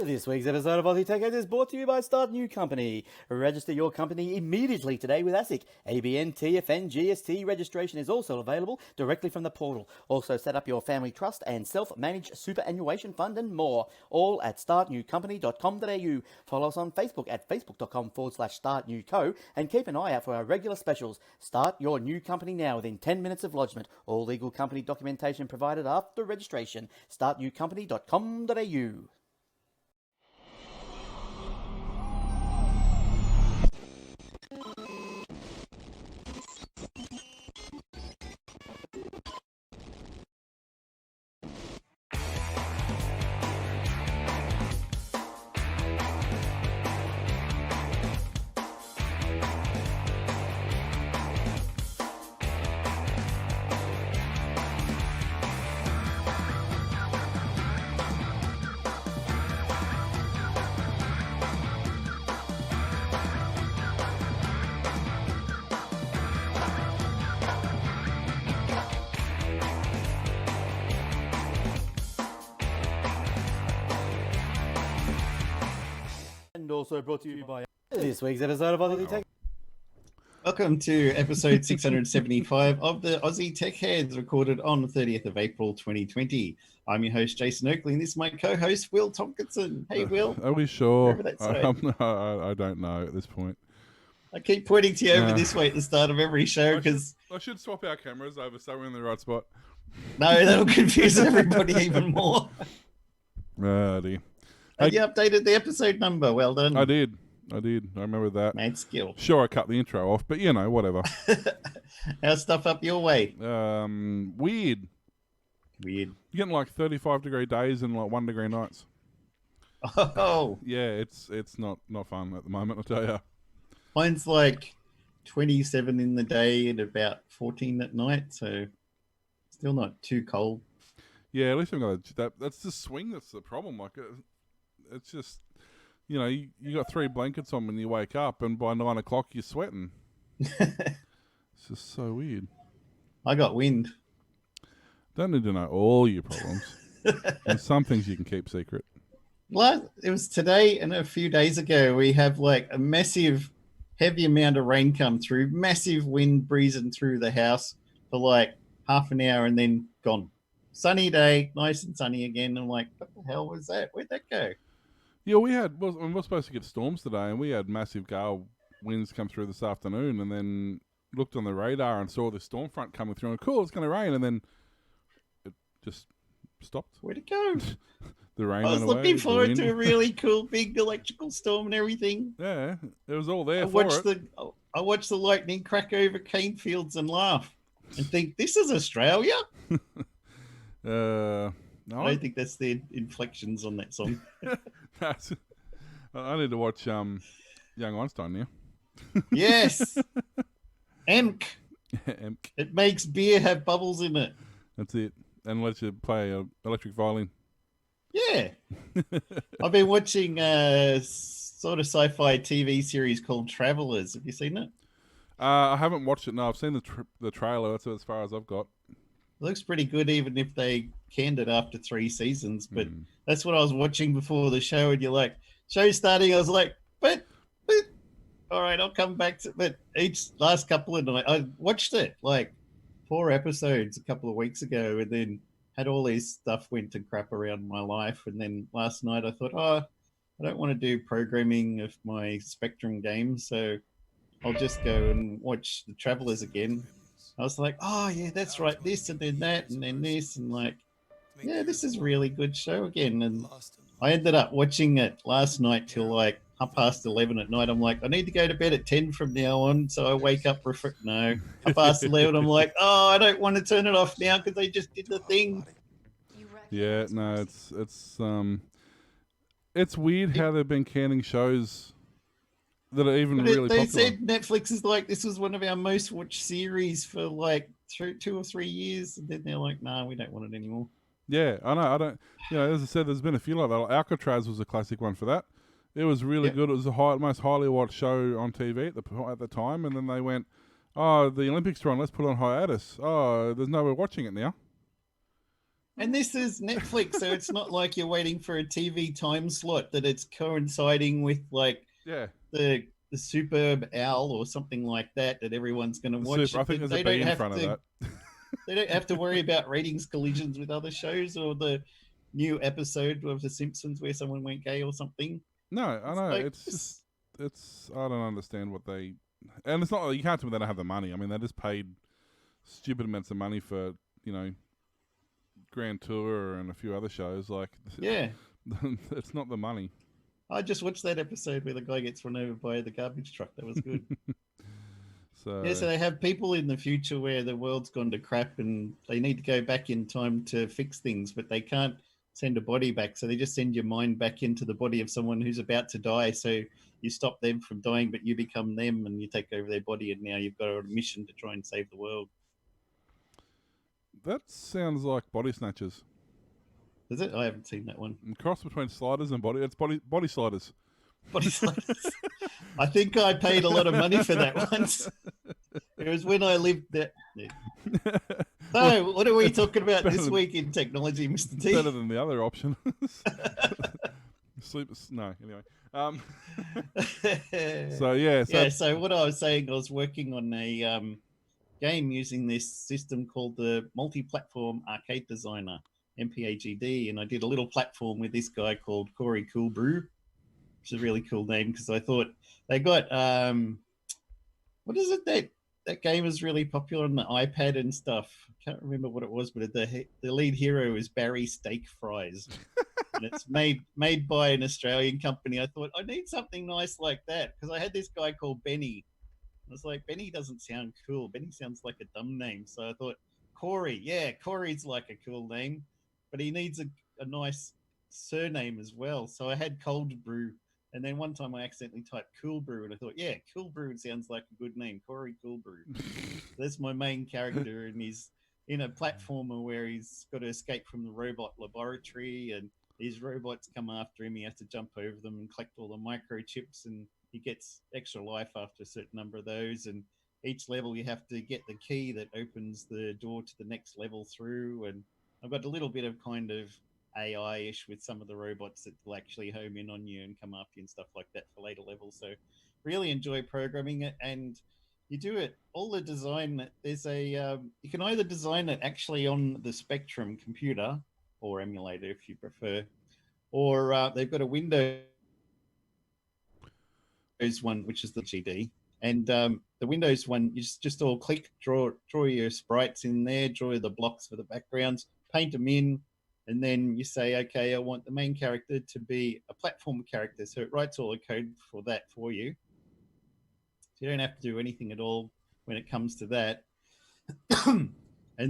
This week's episode of Aussie Tech Heads is brought to you by Start New Company. Register your company immediately today with ASIC. ABN, TFN, GST registration is also available directly from the portal. Also set up your family trust and self-managed superannuation fund and more. All at startnewcompany.com.au. Follow us on Facebook at facebook.com/startnewco and keep an eye out for our regular specials. Start your new company now within 10 minutes of lodgement. All legal company documentation provided after registration. startnewcompany.com.au. And also brought to you by this week's episode of Aussie Tech. Welcome to episode 675 of the Aussie Tech Heads, recorded on the 30th of April 2020. I'm your host, Jason Oakley, and this is my co-host, Will Tompkinson. Hey, Will. Are we sure? I I don't know at this point. I keep pointing to you over this way at the start of every show because... I should swap our cameras over so we're in the right spot. No, that'll confuse everybody even more. Dear. And you updated the episode number. Well done. I did. I remember that. Made skill. Sure, I cut the intro off, but you know, whatever. How's stuff up your way? Weird. You're getting like 35-degree days and like 1-degree nights. Oh. Yeah, it's not fun at the moment, I'll tell you. Mine's like 27 in the day and about 14 at night, so still not too cold. Yeah, at least I've got that. That's the swing. That's the problem. Like, it's just, you know, you got 3 blankets on when you wake up, and by 9 o'clock you're sweating. It's just so weird. I got wind. Don't need to know all your problems. And some things you can keep secret. Well, it was today and a few days ago. We have like a massive, heavy amount of rain come through, massive wind breezing through the house for like half an hour and then gone. Sunny day, nice and sunny again. I'm like, what the hell was that? Where'd that go? Yeah, we were supposed to get storms today, and we had massive gale winds come through this afternoon, and then looked on the radar and saw the storm front coming through, and cool, it's going to rain, and then it just stopped. Where'd it go? The rain I was went away, looking forward to a really cool big electrical storm and everything. Yeah, it was all there I watched the lightning crack over cane fields and laugh and think, this is Australia? No, I don't think that's the inflections on that song. I need to watch Young Einstein now. Yes. Emk. Emk. It makes beer have bubbles in it. That's it. And lets you play electric violin. Yeah. I've been watching a sort of sci-fi TV series called Travelers. Have you seen it? I haven't watched it. No, I've seen the trailer. That's as far as I've got. It looks pretty good, even if they canned it after 3 seasons. But that's what I was watching before the show. And you're like, show starting. I was like, but all right, I'll come back to. But each last couple of nights, I watched it like 4 episodes a couple of weeks ago, and then had all these stuff went to crap around my life. And then last night I thought, I don't want to do programming of my Spectrum games, so I'll just go and watch The Travelers again. I was like, oh yeah, that's right, this and then that and then this, and like, yeah, this is a really good show again. And I ended up watching it last night till like 11:30 at night. I'm like, I need to go to bed at 10 from now on, so I wake up 11:30. I'm like, oh, I don't want to turn it off now because they just did the thing. Yeah, no, it's weird how they've been canning shows that are even really popular. They said Netflix is like, this was one of our most watched series for like 2 or 3 years, and then they're like, nah, we don't want it anymore. Yeah, I know. I don't. You know, as I said, there's been a few like that. Alcatraz was a classic one for that. It was really good. It was the most highly watched show on TV at the time, and then they went, "Oh, the Olympics are on. Let's put it on hiatus. Oh, there's no way watching it now." And this is Netflix, so it's not like you're waiting for a TV time slot that it's coinciding with like Yeah. the superb owl or something like that everyone's going to watch. Super. I think there's They a B don't in have front of to. that. They don't have to worry about ratings collisions with other shows or the new episode of The Simpsons where someone went gay or something. No, I It's know. like It's just, I don't understand what they, and it's not, you can't tell me they don't have the money. I mean, they just paid stupid amounts of money for, Grand Tour and a few other shows. Like, yeah. it's not the money. I just watched that episode where the guy gets run over by the garbage truck. That was good. So Yeah, so they have people in the future where the world's gone to crap and they need to go back in time to fix things, but they can't send a body back. So they just send your mind back into the body of someone who's about to die. So you stop them from dying, but you become them and you take over their body. And now you've got a mission to try and save the world. that sounds like Body Snatchers. Is it? I haven't seen that one. And cross between sliders and body. It's body sliders. Body sliders. I think I paid a lot of money for that once. It was when I lived there. Yeah. So, what are we talking about this week in technology, Mr. T? Better than the other option. Sleep. No, anyway. So yeah. So what I was saying, I was working on a game using this system called the Multi-Platform Arcade Designer, MPAGD, and I did a little platform with this guy called Corey Coolbrew, which is a really cool name because I thought they got what is it that game is really popular on the iPad and stuff. I can't remember what it was, but the lead hero is Barry Steak Fries, and it's made by an Australian company. I thought I need something nice like that because I had this guy called Benny. I was like, Benny doesn't sound cool. Benny sounds like a dumb name. So I thought Corey, yeah, Corey's like a cool name, but he needs a nice surname as well. So I had Cold Brew. And then one time I accidentally typed Cool Brew, and I thought, yeah, Cool Brew sounds like a good name, Corey Cool Brew. That's my main character, and he's in a platformer where he's got to escape from the robot laboratory, and these robots come after him. He has to jump over them and collect all the microchips, and he gets extra life after a certain number of those. And each level you have to get the key that opens the door to the next level through. And I've got a little bit of kind of AI-ish with some of the robots that will actually home in on you and come after you and stuff like that for later levels. So really enjoy programming it, and you do it all the design. There's a you can either design it actually on the Spectrum computer or emulator if you prefer, or they've got a Windows one which is the GD, and the Windows one you just all click, draw your sprites in there, draw the blocks for the backgrounds, paint them in. And then you say, okay, I want the main character to be a platform character. So it writes all the code for that for you. So you don't have to do anything at all when it comes to that. And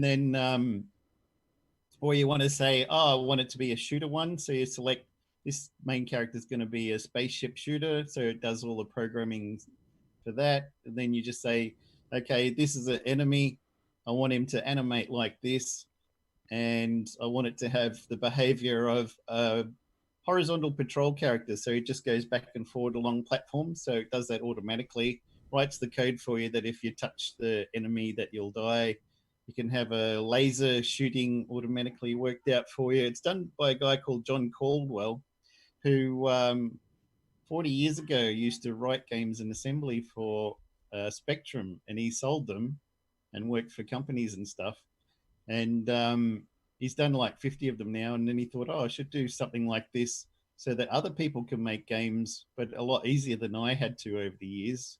then, or you want to say, oh, I want it to be a shooter one. So you select this main character is going to be a spaceship shooter. So it does all the programming for that. And then you just say, okay, this is an enemy. I want him to animate like this. And I want it to have the behavior of a horizontal patrol character. So it just goes back and forward along platforms. So it does that automatically, writes the code for you that if you touch the enemy that you'll die. You can have a laser shooting automatically worked out for you. It's done by a guy called John Caldwell, who 40 years ago used to write games in assembly for Spectrum, and he sold them and worked for companies and stuff. And he's done like 50 of them now. And then he thought, oh, I should do something like this so that other people can make games, but a lot easier than I had to over the years.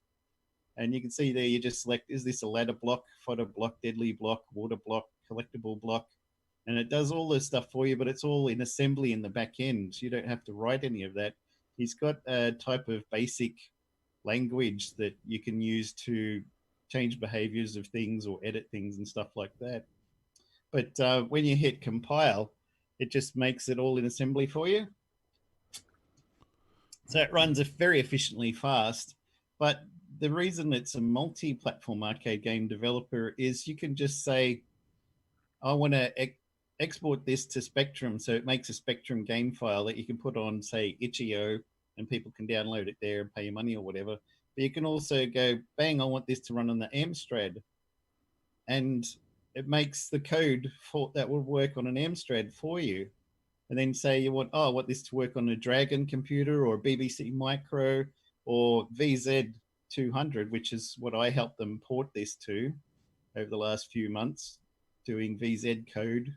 And you can see there, you just select, is this a ladder block, fodder block, deadly block, water block, collectible block? And it does all this stuff for you, but it's all in assembly in the back end. So you don't have to write any of that. He's got a type of basic language that you can use to change behaviors of things or edit things and stuff like that. But when you hit compile, it just makes it all in assembly for you. So it runs very efficiently fast. But the reason it's a multi-platform arcade game developer is you can just say, I want to export this to Spectrum. So it makes a Spectrum game file that you can put on, say, itch.io, and people can download it there and pay you money or whatever. But you can also go, bang, I want this to run on the Amstrad. And it makes the code for that will work on an Amstrad for you. And then say you want, I want this to work on a Dragon computer or a BBC Micro or VZ200, which is what I helped them port this to over the last few months, doing VZ code,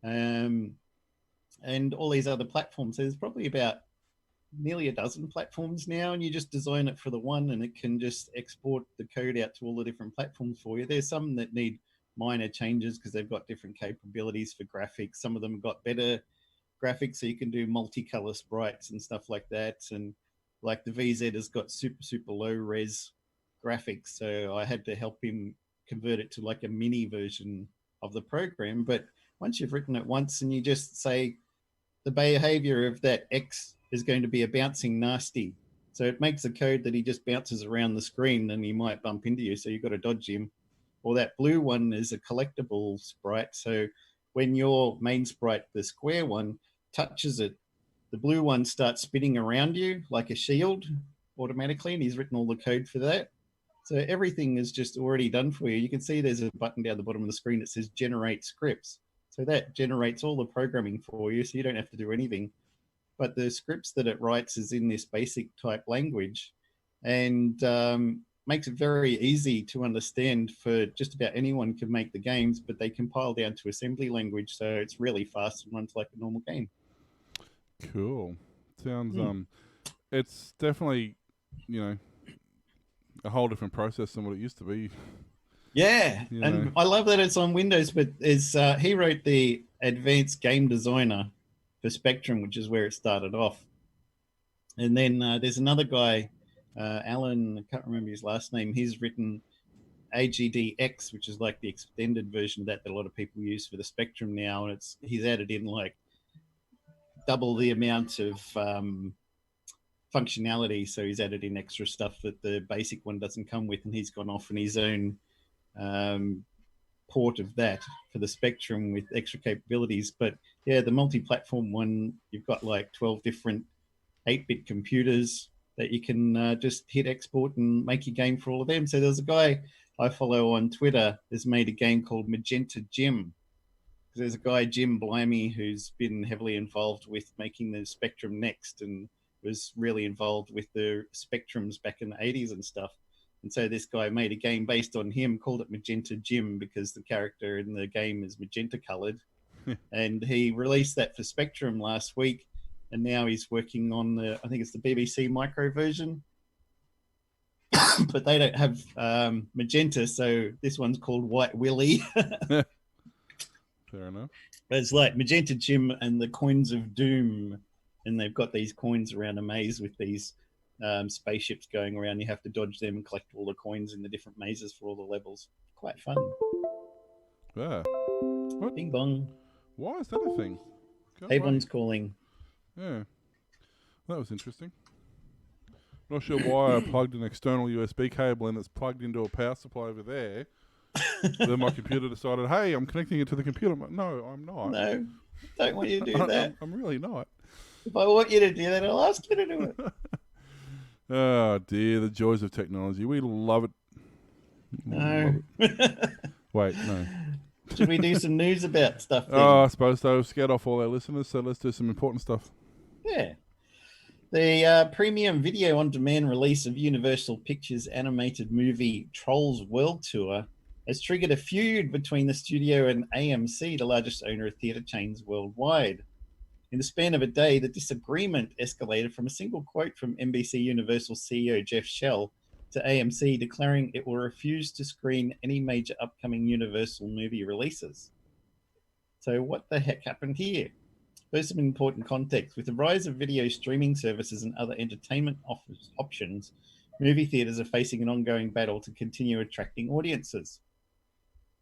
and all these other platforms. So there's probably about nearly a dozen platforms now, and you just design it for the one, and it can just export the code out to all the different platforms for you. There's some that need minor changes because they've got different capabilities for graphics. Some of them got better graphics, so you can do multicolor sprites and stuff like that. And like the VZ has got super low res graphics, so I had to help him convert it to like a mini version of the program. But once you've written it once and you just say the behavior of that X is going to be a bouncing nasty, so it makes a code that he just bounces around the screen and he might bump into you, so you've got to dodge him. Or that blue one is a collectible sprite, so when your main sprite, the square one, touches it, the blue one starts spinning around you like a shield automatically, and he's written all the code for that. So everything is just already done for you. You can see there's a button down the bottom of the screen that says generate scripts. So that generates all the programming for you, so you don't have to do anything. But the scripts that it writes is in this basic type language, and makes it very easy to understand for just about anyone can make the games, but they compile down to assembly language, so it's really fast and runs like a normal game. Cool. Sounds it's definitely, a whole different process than what it used to be. Yeah, and I love that it's on Windows, but he wrote the advanced game designer for Spectrum, which is where it started off. And then there's another guy, Alan, I can't remember his last name. He's written AGDX, which is like the extended version of that a lot of people use for the Spectrum now. And he's added in like double the amount of functionality. So he's added in extra stuff that the basic one doesn't come with, and he's gone off on his own port of that for the Spectrum with extra capabilities. But yeah, the multi-platform one, you've got like 12 different 8-bit computers that you can just hit export and make your game for all of them. So there's a guy I follow on Twitter has made a game called Magenta Jim. There's a guy, Jim Blimey, who's been heavily involved with making the Spectrum Next and was really involved with the Spectrums back in the 80s and stuff. And so this guy made a game based on him, called it Magenta Jim, because the character in the game is magenta colored. And he released that for Spectrum last week. And now he's working on I think it's the BBC Micro version. But they don't have magenta, so this one's called White Willy. Fair enough. But it's like Magenta Jim and the Coins of Doom. And they've got these coins around a maze with these spaceships going around. You have to dodge them and collect all the coins in the different mazes for all the levels. Quite fun. Yeah. What? Bing bong. Why is that a thing? Avon's calling. Yeah. That was interesting. Not sure why I plugged an external USB cable in that's plugged into a power supply over there. Then my computer decided, hey, I'm connecting it to the computer. I'm like, no, I'm not. No, don't want you to do that. I'm really not. If I want you to do that, I'll ask you to do it. Oh, dear, the joys of technology. We love it. No. Wait, no. Should we do some news about stuff then? Oh, I suppose so. We've scared off all our listeners, so let's do some important stuff. Yeah. The premium video on demand release of Universal Pictures' animated movie Trolls World Tour has triggered a feud between the studio and AMC, the largest owner of theatre chains worldwide. In the span of a day, the disagreement escalated from a single quote from NBC Universal CEO Jeff Shell to AMC declaring it will refuse to screen any major upcoming Universal movie releases. So what the heck happened here? There's some important context. With the rise of video streaming services and other entertainment options, movie theaters are facing an ongoing battle to continue attracting audiences.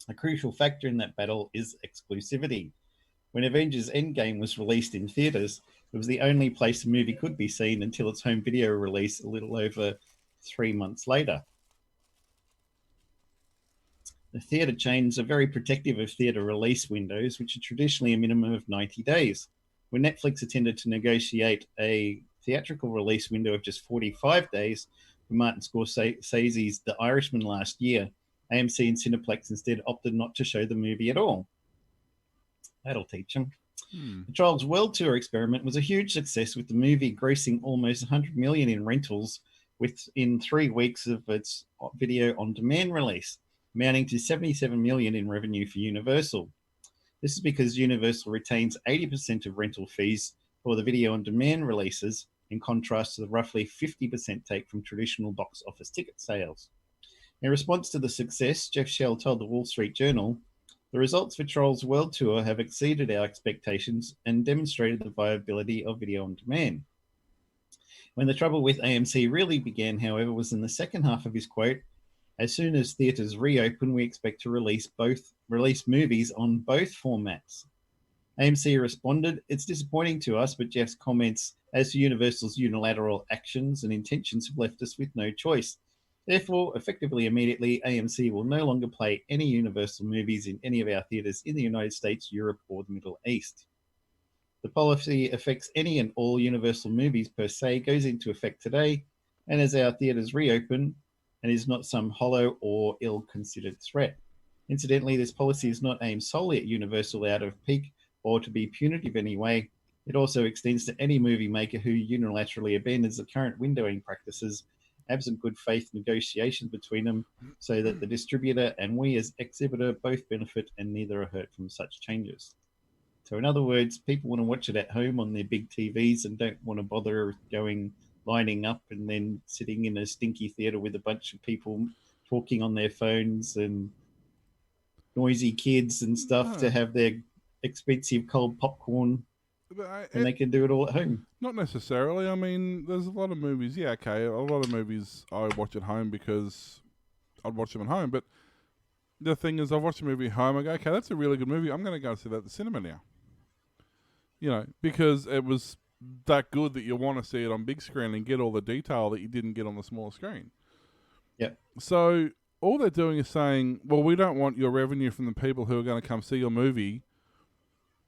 A crucial factor in that battle is exclusivity. When Avengers Endgame was released in theaters, it was the only place a movie could be seen until its home video release a little over 3 months later. The theatre chains are very protective of theatre release windows, which are traditionally a minimum of 90 days. When Netflix attempted to negotiate a theatrical release window of just 45 days for Martin Scorsese's The Irishman last year, AMC and Cineplex instead opted not to show the movie at all. That'll teach them. The Trolls World Tour experiment was a huge success, with the movie grossing almost 100 million in rentals within 3 weeks of its video on demand release, amounting to 77 million in revenue for Universal. This is because Universal retains 80% of rental fees for the video on demand releases, in contrast to the roughly 50% take from traditional box office ticket sales. In response to the success, Jeff Shell told the Wall Street Journal, "The results for Trolls World Tour have exceeded our expectations and demonstrated the viability of video on demand." When the trouble with AMC really began, however, was in the second half of his quote, "As soon as theatres reopen, we expect to release movies on both formats." AMC responded, "It's disappointing to us, but Jeff's comments as to Universal's unilateral actions and intentions have left us with no choice. Therefore, effectively immediately, AMC will no longer play any Universal movies in any of our theatres in the United States, Europe, or the Middle East. The policy affects any and all Universal movies per se, goes into effect today, and as our theatres reopen, and is not some hollow or ill-considered threat. Incidentally, this policy is not aimed solely at Universal out of pique or to be punitive anyway. It also extends to any movie maker who unilaterally abandons the current windowing practices, absent good faith negotiations between them, so that the distributor and we as exhibitor both benefit and neither are hurt from such changes." So in other words, people want to watch it at home on their big TVs and don't want to bother lining up and then sitting in a stinky theater with a bunch of people talking on their phones and noisy kids and stuff to have their expensive cold popcorn, and they can do it all at home. Not necessarily. I mean, there's a lot of movies. Yeah, okay. A lot of movies I watch at home because I'd watch them at home. But the thing is, I've watched a movie at home. I go, okay, that's a really good movie. I'm going to go see that at the cinema now. You know, because it was that good that you want to see it on big screen and get all the detail that you didn't get on the small screen. Yep. So all they're doing is saying, well, we don't want your revenue from the people who are going to come see your movie.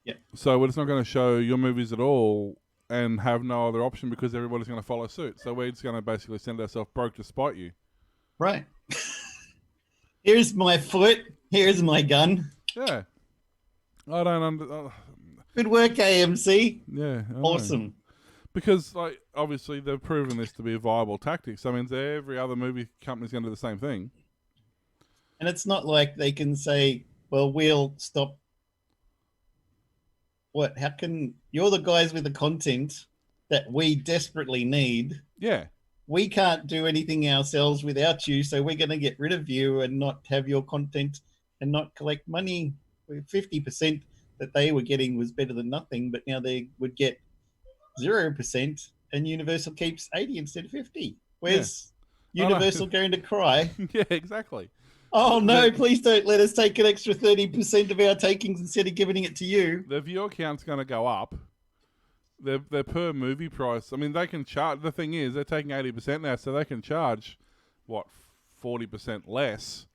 Yep. So we're just not going to show your movies at all and have no other option because everybody's going to follow suit. So we're just going to basically send ourselves broke to spite you. Right. Here's my foot. Here's my gun. Yeah. I don't Good work, AMC. Yeah. Awesome. Because, like, obviously they've proven this to be a viable tactic. So that means every other movie company's going to do the same thing. And it's not like they can say, well, we'll stop. What? How can you're the guys with the content that we desperately need? Yeah. We can't do anything ourselves without you, so we're going to get rid of you and not have your content and not collect money. 50% that they were getting was better than nothing, but now they would get 0%, and Universal keeps 80 instead of 50. Where's Universal going to cry? Yeah, exactly. Oh no, please don't let us take an extra 30% of our takings instead of giving it to you. The viewer count's going to go up. Their per movie price, I mean, they can charge. The thing is, they're taking 80% now, so they can charge, 40% less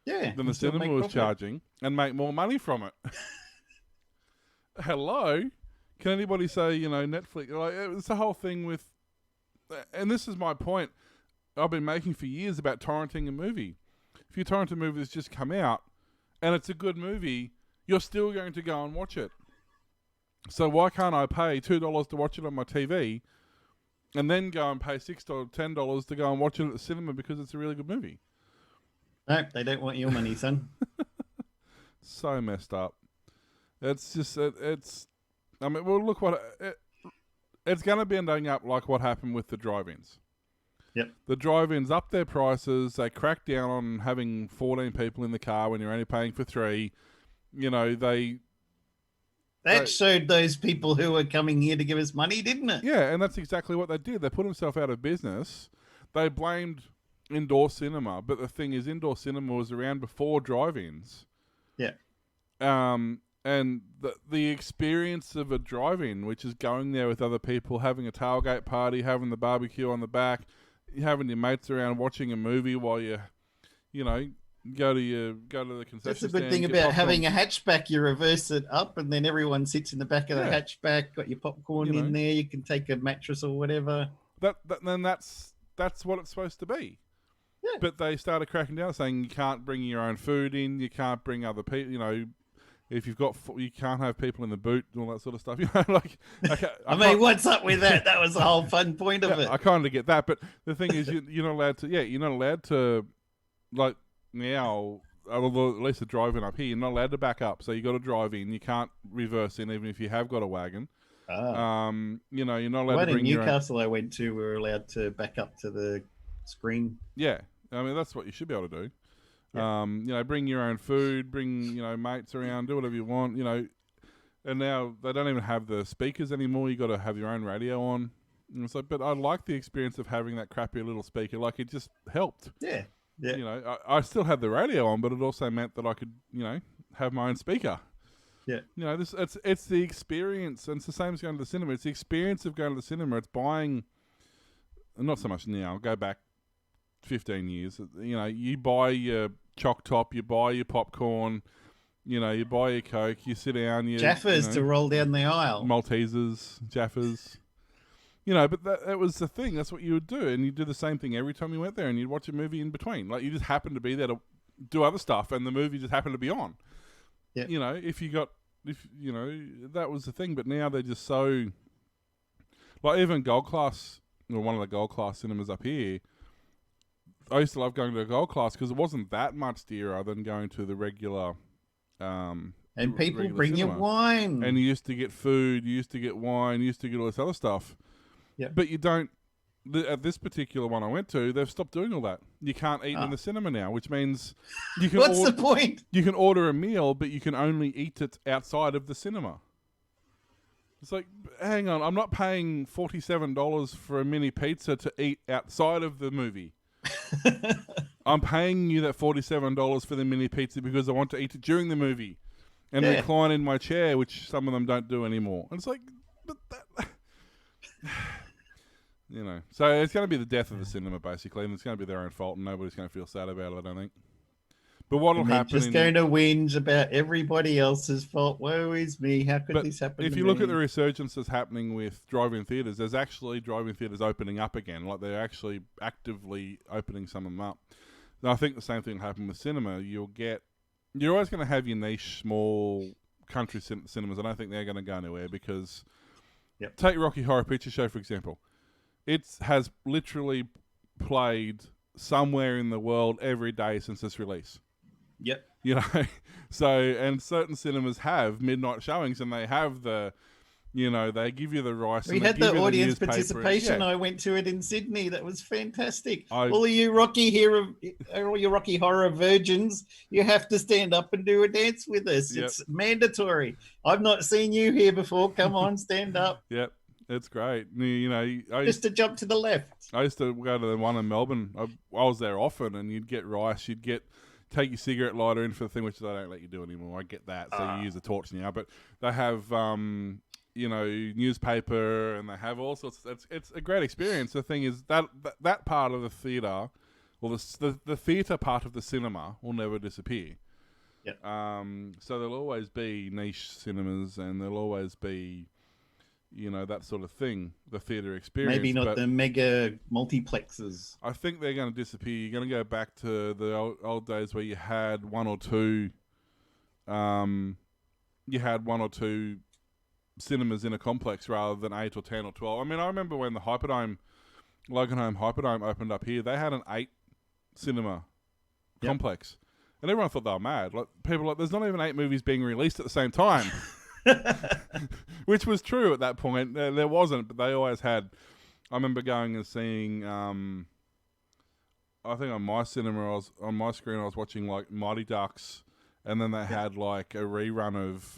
than the cinema was charging and make more money from it. Hello? Can anybody say, Netflix? Like, it's the whole thing with, and this is my point I've been making for years about torrenting a movie. If you torrent a movie that's just come out and it's a good movie, you're still going to go and watch it. So why can't I pay $2 to watch it on my TV and then go and pay $6 or $10 to go and watch it at the cinema because it's a really good movie? Nope, they don't want your money, son. So messed up. It's just, well, look it's going to be ending up like what happened with the drive-ins. Yep. The drive-ins up their prices. They crack down on having 14 people in the car when you're only paying for 3. That showed those people who were coming here to give us money, didn't it? Yeah, and that's exactly what they did. They put themselves out of business. They blamed indoor cinema, but the thing is, indoor cinema was around before drive-ins. Yeah. And the experience of a drive-in, which is going there with other people, having a tailgate party, having the barbecue on the back, having your mates around watching a movie while you go to the concession stand. That's the good thing about having a hatchback. You reverse it up, and then everyone sits in the back of the hatchback. Got your popcorn in there. You can take a mattress or whatever. Then that's what it's supposed to be. But they started cracking down, saying you can't bring your own food in, you can't bring other people. You know, if you've got, you can't have people in the boot and all that sort of stuff. You know, like, okay, I mean, what's up with that? That was the whole fun point of it. I kind of get that, but the thing is, you're not allowed to. Yeah, you're not allowed to. Like now, although at least the driving up here, you're not allowed to back up. So you got to drive in. You can't reverse in, even if you have got a wagon. You know, you're not allowed to bring in your own. Newcastle I went to, we were allowed to back up to the screen. Yeah, I mean that's what you should be able to do. Yeah. You know, bring your own food, bring mates around, do whatever you want. You know, and now they don't even have the speakers anymore. You got to have your own radio on. And it's like, but I like the experience of having that crappy little speaker. Like it just helped. Yeah. Yeah. You know, I still had the radio on, but it also meant that I could, have my own speaker. Yeah. You know, it's the experience, and it's the same as going to the cinema. It's the experience of going to the cinema. It's buying, not so much now. Go back 15 years. You know, you buy your choc top, you buy your popcorn, you buy your Coke, you sit down, Jaffas to roll down the aisle. Maltesers, Jaffas. But that was the thing. That's what you would do. And you'd do the same thing every time you went there, and you'd watch a movie in between. Like, you just happened to be there to do other stuff, and the movie just happened to be on. Yeah. That was the thing. But now they're just so... Like, even Gold Class, or one of the Gold Class cinemas up here, I used to love going to Gold Class because it wasn't that much dearer than going to the regular... and people regular bring cinema. you wine. And you used to get food, you used to get wine, you used to get all this other stuff. Yeah. But you don't... At this particular one I went to, they've stopped doing all that. You can't eat in the cinema now, which means you can... What's the point? You can order a meal, but you can only eat it outside of the cinema. It's like, hang on, I'm not paying $47 for a mini pizza to eat outside of the movie. I'm paying you that $47 for the mini pizza because I want to eat it during the movie and recline in my chair, which some of them don't do anymore. And it's like, but that... So it's going to be the death of the cinema, basically, and it's going to be their own fault, and nobody's going to feel sad about it, I don't think. But what'll happen? Just going to whinge about everybody else's fault. Woe is me! How could this happen? If you look at the resurgence that's happening with drive-in theaters, there's actually drive-in theaters opening up again. Like, they're actually actively opening some of them up. And I think the same thing will happen with cinema. You're always going to have your niche, small country cinemas. I don't think they're going to go anywhere because take Rocky Horror Picture Show, for example. It has literally played somewhere in the world every day since its release. Yep. And certain cinemas have midnight showings, and they have the, they give you the rice. We had the audience participation. I went to it in Sydney. That was fantastic. All of you all you Rocky Horror virgins, you have to stand up and do a dance with us. Yep. It's mandatory. I've not seen you here before. Come on, stand up. Yep. It's great. Just to jump to the left. I used to go to the one in Melbourne. I was there often, and you'd get rice. Take your cigarette lighter in for the thing, which they don't let you do anymore. I get that. So you use a torch now. But they have, newspaper, and they have all sorts. It's a great experience. The thing is that part of the theatre, or the theatre part of the cinema, will never disappear. Yep. So there'll always be niche cinemas, and there'll always be... that sort of thing, the theatre experience. Maybe not the mega multiplexes. I think they're going to disappear. You're going to go back to the old days where you had one or two cinemas in a complex rather than 8 or 10 or 12. I mean, I remember when the Loganholme Hyperdome opened up here, they had an 8 cinema complex. And everyone thought they were mad. Like, people were like, there's not even 8 movies being released at the same time. Which was true at that point. There wasn't, but they always had. I remember going and seeing. I think on my cinema, on my screen, I was watching like Mighty Ducks, and then they had like a rerun of,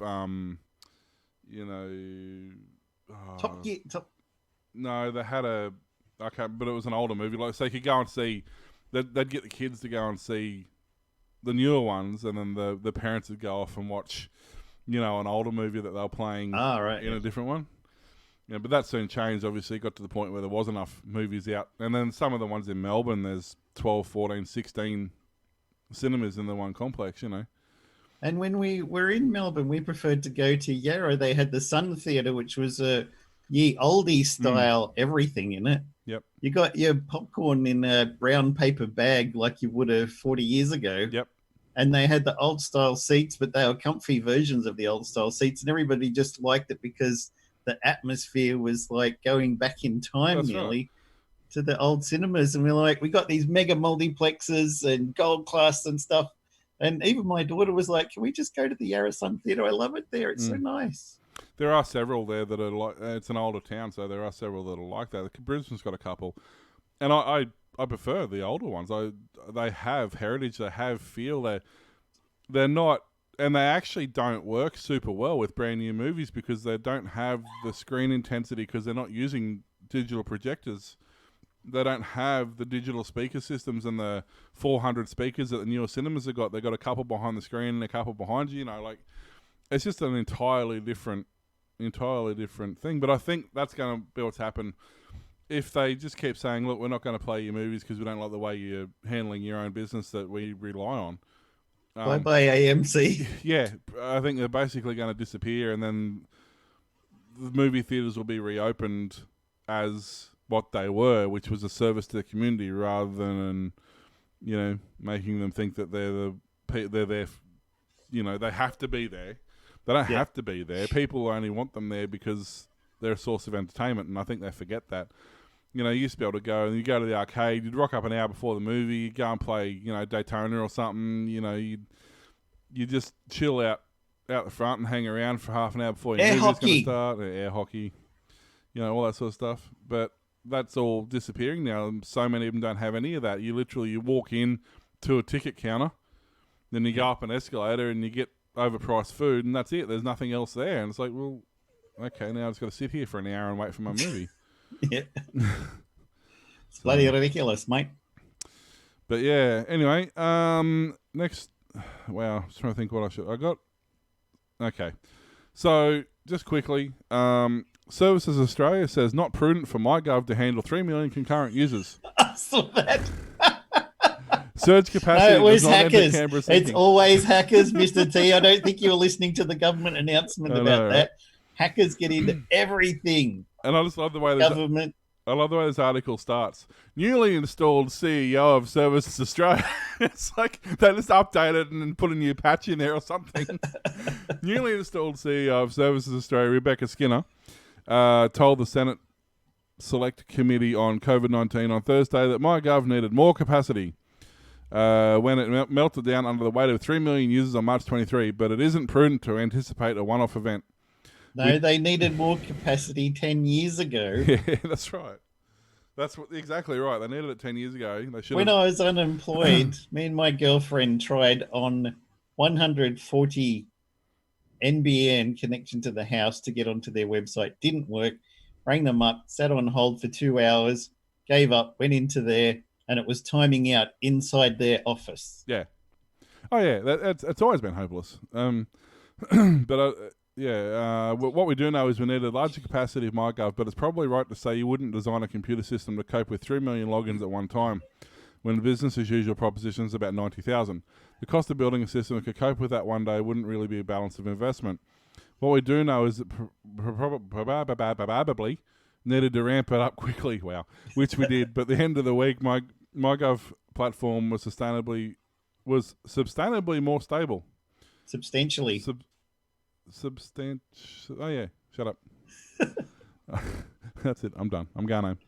Top Gear. No, they had but it was an older movie. Like, so you could go and see. They'd get the kids to go and see the newer ones, and then the parents would go off and watch. An older movie that they were playing in a different one. Yeah, but that soon changed, obviously. It got to the point where there was enough movies out. And then some of the ones in Melbourne, there's 12, 14, 16 cinemas in the one complex, And when we were in Melbourne, we preferred to go to Yarra. They had the Sun Theatre, which was a ye oldie style everything in it. Yep. You got your popcorn in a brown paper bag like you would have 40 years ago. Yep. And they had the old style seats, but they were comfy versions of the old style seats. And everybody just liked it because the atmosphere was like going back in time That's nearly to the old cinemas. And we're like, we got these mega multiplexes and gold class and stuff. And even my daughter was like, can we just go to the Yarra Sun Theatre? I love it there. It's so nice. There are several there that are like, it's an older town, so there are several that are like that. Brisbane's got a couple. And I prefer the older ones. They have heritage, they have feel. They're not, and they actually don't work super well with brand new movies because they don't have the screen intensity because they're not using digital projectors. They don't have the digital speaker systems and the 400 speakers that the newer cinemas have got. They've got a couple behind the screen and a couple behind you. You know, like it's just an entirely different thing. But I think that's going to be what's happened if they just keep saying, look, we're not going to play your movies because we don't like the way you're handling your own business that we rely on. Bye-bye AMC. Yeah, I think they're basically going to disappear, and then the movie theatres will be reopened as what they were, which was a service to the community rather than, you know, making them think that they're there, you know, they have to be there. They don't have to be there. People only want them there because they're a source of entertainment, and I think they forget that. You know, you used to be able to go and you go to the arcade, you'd rock up an hour before the movie, you'd go and play, you know, Daytona or something, you know, you just chill out the front and hang around for half an hour before your movie's going to start. Air hockey, you know, all that sort of stuff. But that's all disappearing now. So many of them don't have any of that. You walk in to a ticket counter, then you go up an escalator and you get overpriced food, and that's it. There's nothing else there. And it's like, well, okay, now I've just got to sit here for an hour and wait for my movie. Yeah. It's bloody ridiculous, mate. But yeah, anyway, next, wow, I'm just trying to think what I got. Okay. So, just quickly, Services Australia says not prudent for MyGov to handle 3 million concurrent users. I saw that. Surge capacity. No, it was does not enter hackers. Canberra's It's thinking. always hackers, Mr. T. I don't think you were listening to the government announcement about that. Right? Hackers get into everything. And I just love the way Government. I love the way this article starts. Newly installed CEO of Services Australia. It's like they just updated and put a new patch in there or something. Newly installed CEO of Services Australia, Rebecca Skinner, told the Senate Select Committee on COVID-19 on Thursday that MyGov needed more capacity when it melted down under the weight of 3 million users on March 23, but it isn't prudent to anticipate a one-off event. No, they needed more capacity 10 years ago. Yeah, that's right. That's exactly right. They needed it 10 years ago. They should. When I was unemployed, me and my girlfriend tried on 140 NBN connection to the house to get onto their website. Didn't work. Rang them up, sat on hold for 2 hours, gave up, went into there, and it was timing out inside their office. Yeah. Oh, yeah. It's always been hopeless. But what we do know is we need a larger capacity of MyGov, but it's probably right to say you wouldn't design a computer system to cope with 3 million logins at one time, when the business as usual proposition is about 90,000. The cost of building a system that could cope with that one day wouldn't really be a balance of investment. What we do know is that probably needed to ramp it up quickly, which we did. But at the end of the week, MyGov platform was sustainably more stable. Substantially. Oh yeah, shut up. That's it. I'm done. I'm going home.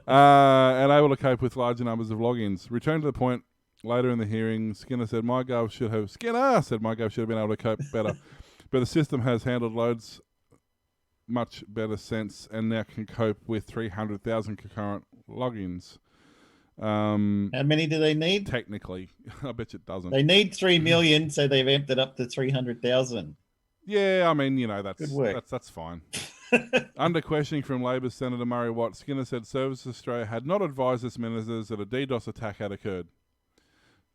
And able to cope with larger numbers of logins. Return to the point later in the hearing. Skinner said MyGov should have been able to cope better, but the system has handled loads much better since, and now can cope with 300,000 concurrent logins. How many do they need? Technically, I bet you it doesn't. They need 3 million, so they've amped it up to 300,000. Yeah, I mean, you know, Good work. that's fine. Under questioning from Labor's Senator Murray Watt, Skinner said Services Australia had not advised its ministers that a DDoS attack had occurred.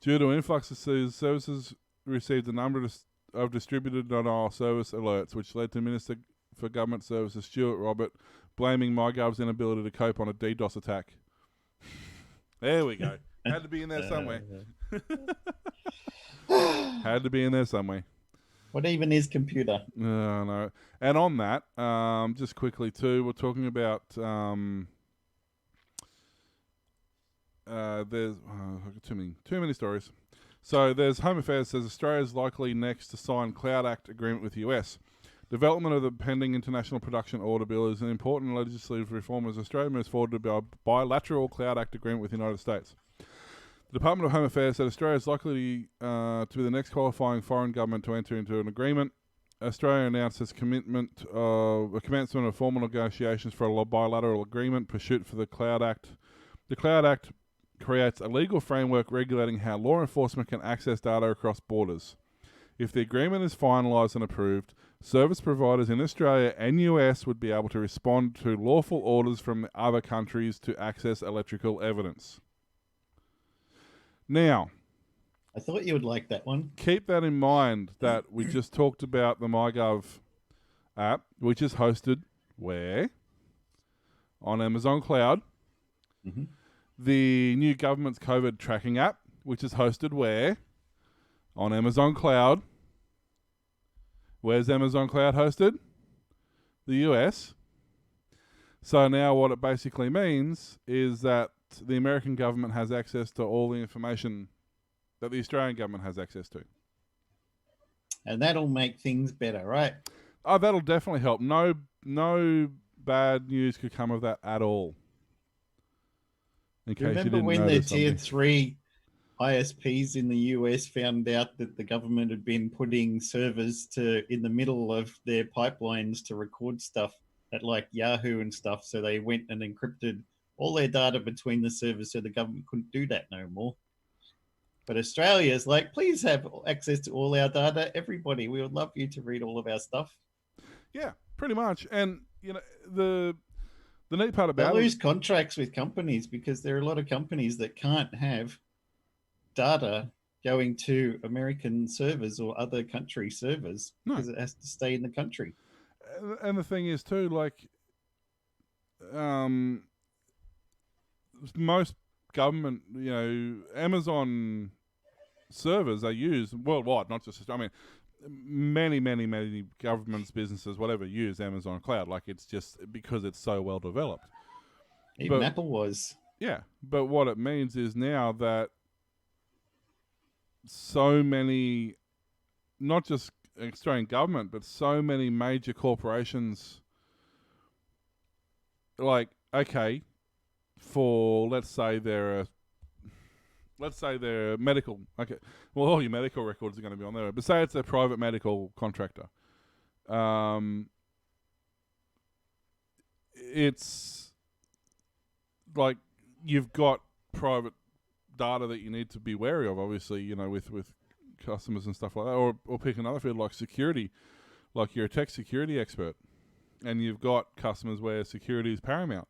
Due to influxes, services received a number of distributed denial service alerts, which led to Minister for Government Services Stuart Robert blaming MyGov's inability to cope on a DDoS attack. There we go. Had to be in there somewhere. Had to be in there somewhere. What even is computer? No. And on that, just quickly too, we're talking about there's too many stories. So there's Home Affairs says Australia is likely next to sign Cloud Act agreement with the US. Development of the pending international production order bill is an important legislative reform as Australia moves forward to a bilateral Cloud Act agreement with the United States. The Department of Home Affairs said Australia is likely to be the next qualifying foreign government to enter into an agreement. Australia announced its commencement of formal negotiations for a bilateral agreement pursuit for the Cloud Act. The Cloud Act creates a legal framework regulating how law enforcement can access data across borders. If the agreement is finalised and approved, service providers in Australia and US would be able to respond to lawful orders from other countries to access electrical evidence. Now, I thought you would like that one. keep that in mind that we just talked about the MyGov app, which is hosted where? On Amazon Cloud. Mm-hmm. The new government's COVID tracking app, which is hosted where? On Amazon Cloud. Where's Amazon Cloud hosted? The US. So now what it basically means is that the American government has access to all the information that the Australian government has access to. And that'll make things better, right? Oh, that'll definitely help. No bad news could come of that at all. In case you Remember didn't when the notice tier something. 3 ISPs in the US found out that the government had been putting servers in the middle of their pipelines to record stuff at like Yahoo and stuff, so they went and encrypted all their data between the servers so the government couldn't do that no more. But Australia is like, please have access to all our data, everybody. We would love you to read all of our stuff. Yeah, pretty much. And you know the neat part They'll about it, lose contracts with companies because there are a lot of companies that can't have data going to American servers or other country servers No. because it has to stay in the country. and the thing is too, like, most government, Amazon servers are used worldwide, not just. I mean, many governments, businesses, whatever, use Amazon Cloud. Like, it's just because it's so well developed. Even Apple was. Yeah, but what it means is now that so many, not just Australian government, but so many major corporations, like, okay, for let's say they're medical. Okay, well, all your medical records are going to be on there. But say it's a private medical contractor. It's like you've got private data that you need to be wary of. Obviously, with customers and stuff like that, or pick another field like security, like you're a tech security expert, and you've got customers where security is paramount.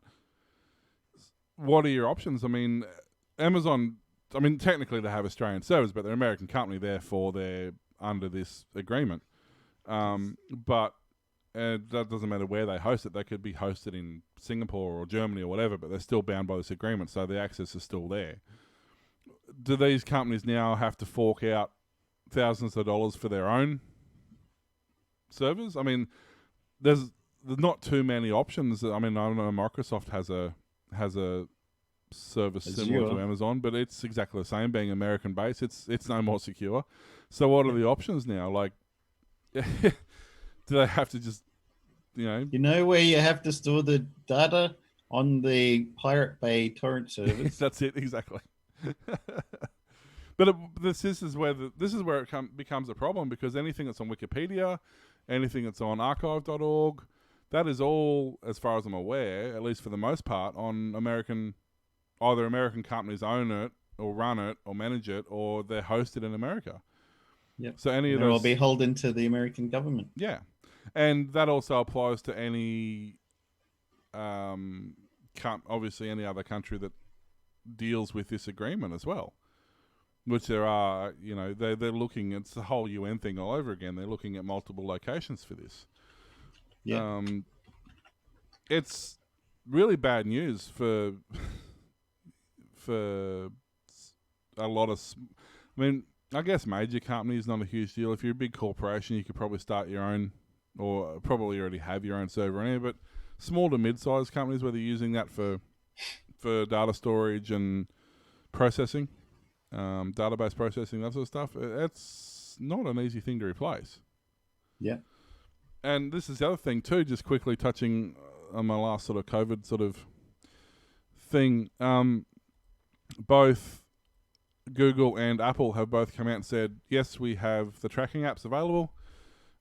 What are your options? I mean, Amazon. I mean, technically they have Australian servers, but they're an American company, therefore they're under this agreement. But that doesn't matter where they host it. They could be hosted in Singapore or Germany or whatever, but they're still bound by this agreement, so the access is still there. Do these companies now have to fork out thousands of dollars for their own servers? I mean, there's not too many options. I mean, I don't know, Microsoft has a service similar to Amazon, but it's exactly the same, being American based. It's no more secure. So what are the options now? Like, do they have to just, You know where you have to store the data? On the Pirate Bay torrent servers. That's it, exactly. But this is where it becomes a problem, because anything that's on Wikipedia, anything that's on archive.org, that is all, as far as I'm aware, at least for the most part, on either American companies own it or run it or manage it, or they're hosted in America. Yep. So any of those will be beholden to the American government. Yeah, and that also applies to any, obviously any other country that deals with this agreement as well. Which there are, they're looking. It's the whole UN thing all over again. They're looking at multiple locations for this. Yeah. It's really bad news for a lot of. I mean, I guess major company is not a huge deal. If you're a big corporation, you could probably start your own, or probably already have your own server anyway. But small to mid-sized companies, where they're using that for data storage and processing, database processing, that sort of stuff, it's not an easy thing to replace. Yeah. And this is the other thing too, just quickly touching on my last sort of COVID sort of thing. Both Google and Apple have both come out and said, yes, we have the tracking apps available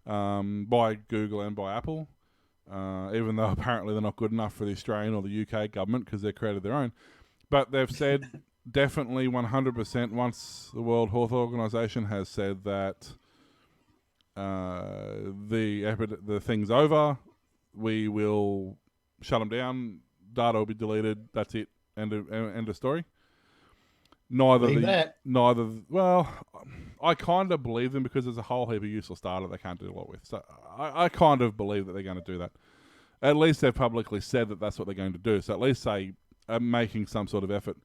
by Google and by Apple, even though apparently they're not good enough for the Australian or the UK government because they've created their own. But they've said definitely 100% once the World Health Organization has said that the thing's over, we will shut them down, data will be deleted, that's it, end of story. Well, I kind of believe them because there's a whole heap of useless data they can't do a lot with. So I kind of believe that they're going to do that. At least they've publicly said that that's what they're going to do. So at least they are making some sort of effort.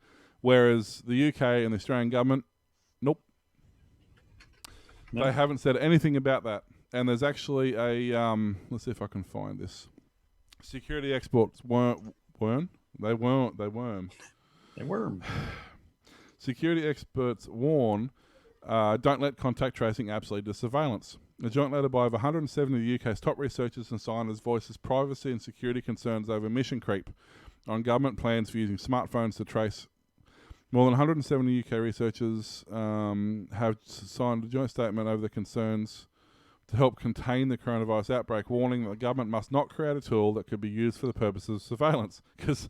Whereas the UK and the Australian government, nope. They haven't said anything about that. And there's actually a, let's see if I can find this. Security experts Security experts warn, don't let contact tracing apps lead to surveillance. A joint letter by over 170 of the UK's top researchers and scientists voices privacy and security concerns over mission creep on government plans for using smartphones to trace. More than 170 UK researchers have signed a joint statement over the concerns to help contain the coronavirus outbreak, warning that the government must not create a tool that could be used for the purposes of surveillance, because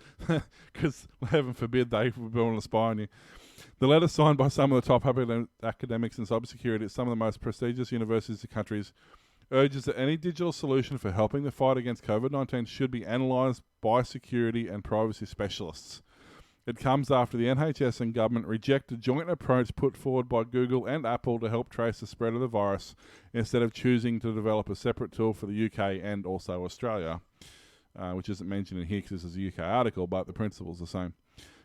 heaven forbid they would want to spy on you. The letter, signed by some of the top academics in cybersecurity at some of the most prestigious universities in countries, urges that any digital solution for helping the fight against COVID-19 should be analysed by security and privacy specialists. It comes after the NHS and government reject a joint approach put forward by Google and Apple to help trace the spread of the virus, instead of choosing to develop a separate tool for the UK and also Australia, which isn't mentioned in here because this is a UK article, but the principle's the same.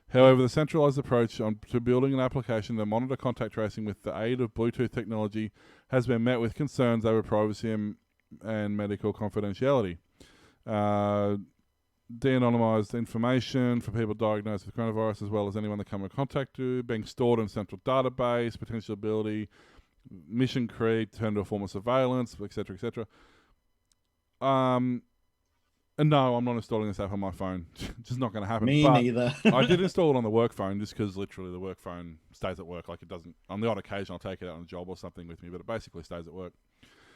However, the centralised approach to building an application to monitor contact tracing with the aid of Bluetooth technology has been met with concerns over privacy and medical confidentiality. De-anonymised information for people diagnosed with coronavirus, as well as anyone they come in contact to, being stored in a central database, potential ability, mission creep, turn to a form of surveillance, etc., etc. And no, I'm not installing this app on my phone. Just not going to happen. Me neither. I did install it on the work phone just because literally the work phone stays at work. Like, it doesn't, on the odd occasion I'll take it out on a job or something with me, but it basically stays at work.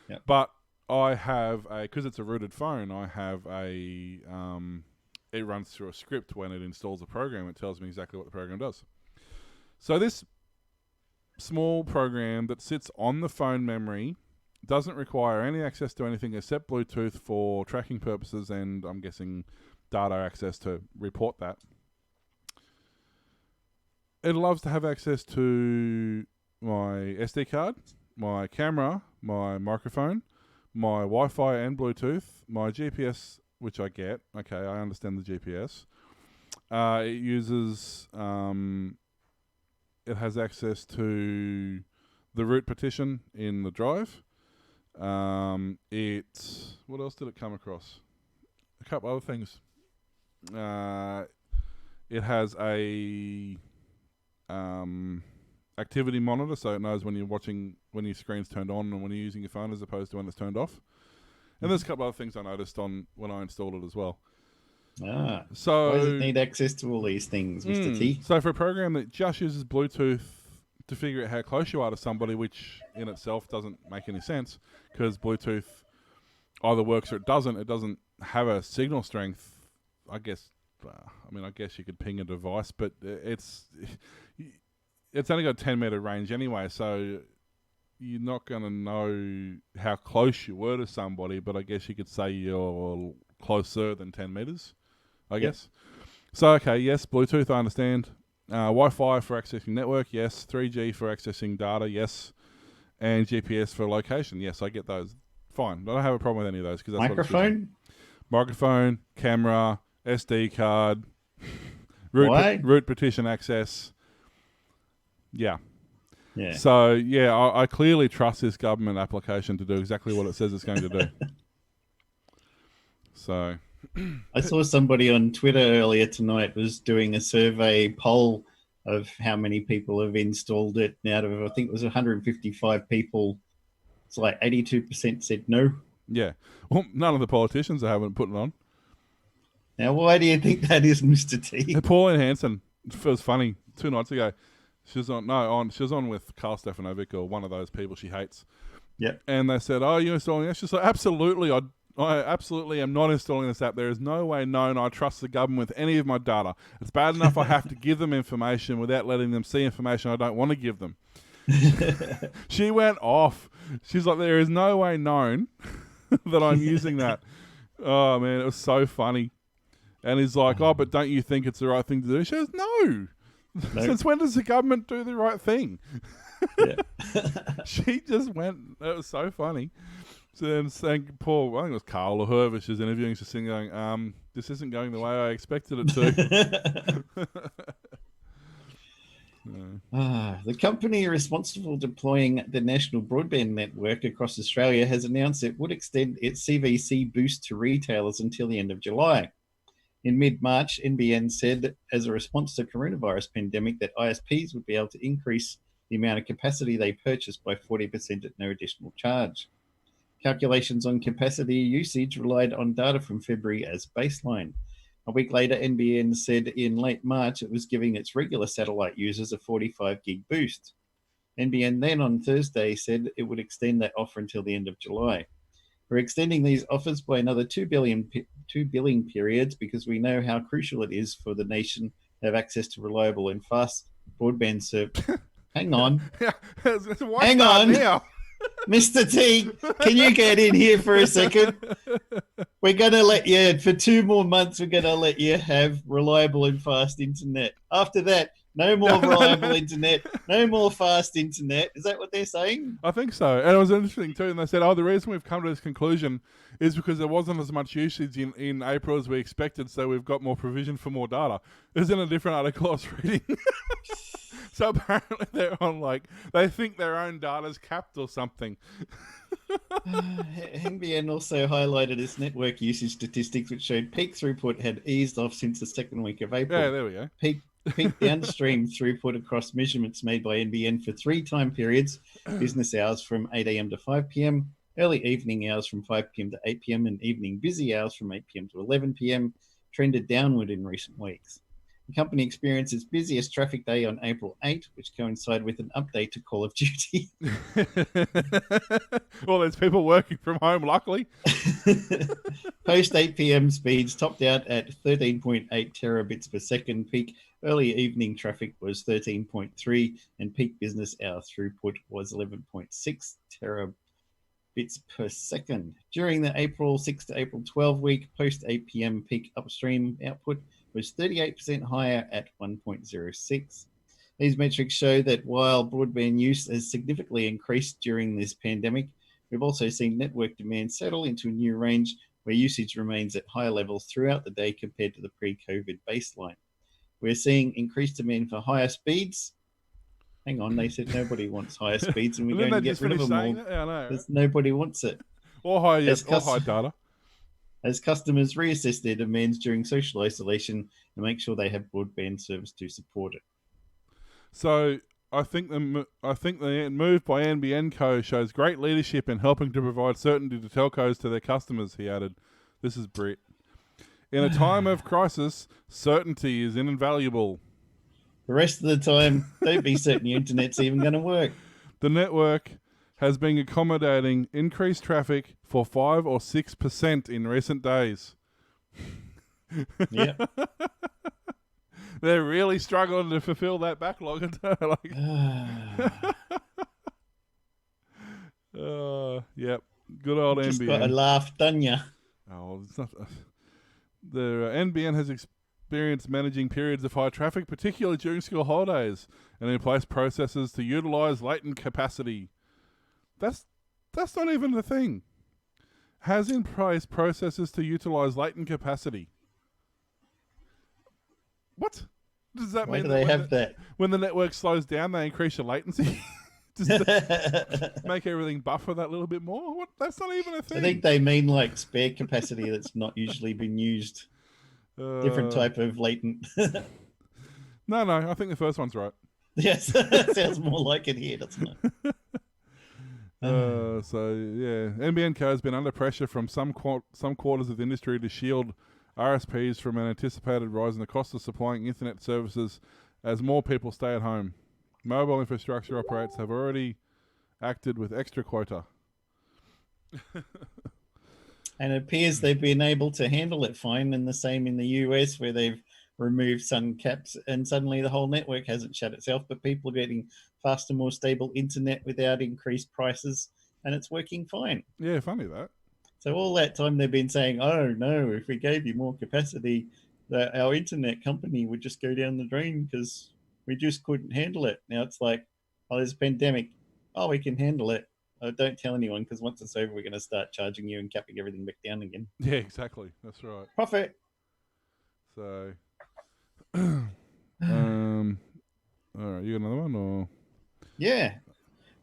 Yep. But I have because it's a rooted phone, I have it runs through a script when it installs a program. It tells me exactly what the program does. So this small program that sits on the phone memory doesn't require any access to anything except Bluetooth for tracking purposes, and I'm guessing data access to report that. It loves to have access to my SD card, my camera, my microphone, my Wi-Fi and Bluetooth, my GPS, which I get. Okay, I understand the GPS. It uses, it has access to the root partition in the drive. What else did it come across? A couple other things. It has a activity monitor, so it knows when you're watching, when your screen's turned on and when you're using your phone as opposed to when it's turned off. And there's a couple other things I noticed on when I installed it as well. So why does it need access to all these things, Mr. T? So for a program that just uses Bluetooth to figure out how close you are to somebody, which in itself doesn't make any sense, because Bluetooth either works or it doesn't have a signal strength. I guess you could ping a device, but it's only got a 10-meter range anyway, so you're not going to know how close you were to somebody, but I guess you could say you're closer than 10 meters, I guess. So, okay, yes, Bluetooth, I understand. Wi-Fi for accessing network, yes. 3G for accessing data, yes. And GPS for location, yes, I get those. Fine, I don't have a problem with any of those. Cause that's Microphone? Microphone, camera, SD card, root partition access. Yeah. Yeah. So, yeah, I clearly trust this government application to do exactly what it says it's going to do. So, I saw somebody on Twitter earlier tonight was doing a survey poll of how many people have installed it. And out of, I think it was 155 people, it's like 82% said no. yeah. Well, none of the politicians are having it put it on. Now, why do you think that is, Mr. T? Pauline Hanson, it was funny, 2 nights ago. She was on with Carl Stefanovic or one of those people she hates. Yep. And they said, "Oh, you're installing this?" She's like, "Absolutely, I absolutely am not installing this app. There is no way known I trust the government with any of my data. It's bad enough I have to give them information without letting them see information I don't want to give them." She went off. She's like, "There is no way known that I'm using that." Oh, man, it was so funny. And he's like, "Oh, but don't you think it's the right thing to do?" She goes, "No. Nope. Since when does the government do the right thing?" Yeah. She just went. It was so funny. So then saying, Paul, I think it was Carl or whoever she's interviewing, she's sitting going, "This isn't going the way I expected it to." The company responsible for deploying the national broadband network across Australia has announced it would extend its CVC boost to retailers until the end of July. In mid-March, NBN said, as a response to the coronavirus pandemic, that ISPs would be able to increase the amount of capacity they purchase by 40% at no additional charge. Calculations on capacity usage relied on data from February as baseline. A week later, NBN said in late March it was giving its regular satellite users a 45 gig boost. NBN then on Thursday said it would extend that offer until the end of July. We're extending these offers by another 2 billing periods because we know how crucial it is for the nation to have access to reliable and fast broadband service. Hang on. Hang on. Now? Mr. T, can you get in here for a second? We're going to let you, for 2 more months, we're going to let you have reliable and fast internet. After that, no more reliable internet, no more fast internet. Is that what they're saying? I think so. And it was interesting too. And they said, the reason we've come to this conclusion is because there wasn't as much usage in April as we expected, so we've got more provision for more data. It was in a different article I was reading. So apparently they're on they think their own data's capped or something. NBN also highlighted its network usage statistics, which showed peak throughput had eased off since the second week of April. Yeah, there we go. Peak downstream throughput across measurements made by NBN for 3 time periods: business hours from 8 a.m. to 5 p.m., early evening hours from 5 p.m. to 8 p.m., and evening busy hours from 8 p.m. to 11 p.m., trended downward in recent weeks. The company experienced its busiest traffic day on April 8, which coincided with an update to Call of Duty. Well, there's people working from home, luckily. Post 8 p.m. speeds topped out at 13.8 terabits per second. Peak early evening traffic was 13.3, and peak business hour throughput was 11.6 terabits per second. During the April 6 to April 12 week, post 8 p.m. peak upstream output was 38% higher at 1.06. These metrics show that while broadband use has significantly increased during this pandemic, we've also seen network demand settle into a new range where usage remains at higher levels throughout the day compared to the pre-COVID baseline. We're seeing increased demand for higher speeds. Hang on, they said nobody wants higher speeds, and we're going to get rid of them all because nobody wants it. Or high data. As customers reassess their demands during social isolation and make sure they have broadband service to support it. So I think the move by NBN Co shows great leadership in helping to provide certainty to telcos to their customers, he added. This is Brit. In a time of crisis, certainty is invaluable. The rest of the time, don't be certain your internet's even going to work. The network has been accommodating increased traffic for 5 or 6% in recent days. Yeah. They're really struggling to fulfill that backlog. Yep. Good old NBN. Just got a laugh, done ya? Oh, it's not. The NBN has experienced managing periods of high traffic, particularly during school holidays, and in place processes to utilise latent capacity. That's not even the thing. Has in place processes to utilise latent capacity. What does that mean? Why do they have that? When the network slows down, they increase your latency? Just make everything buffer that little bit more. What? That's not even a thing. I think they mean like spare capacity that's not usually been used. Different type of latent. No, I think the first one's right. Yes, sounds more like it here, doesn't it? So yeah, NBN Co has been under pressure from some quarters of the industry to shield RSPs from an anticipated rise in the cost of supplying internet services as more people stay at home. Mobile infrastructure operators have already acted with extra quota. And it appears they've been able to handle it fine, and the same in the US, where they've removed some caps, and suddenly the whole network hasn't shut itself, but people are getting faster, more stable internet without increased prices, and it's working fine. Yeah, funny that. So all that time they've been saying, oh no, if we gave you more capacity, that our internet company would just go down the drain because we just couldn't handle it. Now it's like, oh, there's a pandemic. Oh, we can handle it. Oh, don't tell anyone, because once it's over, we're going to start charging you and capping everything back down again. Yeah, exactly. That's right. Profit. So, all right, you got another one, or? Yeah.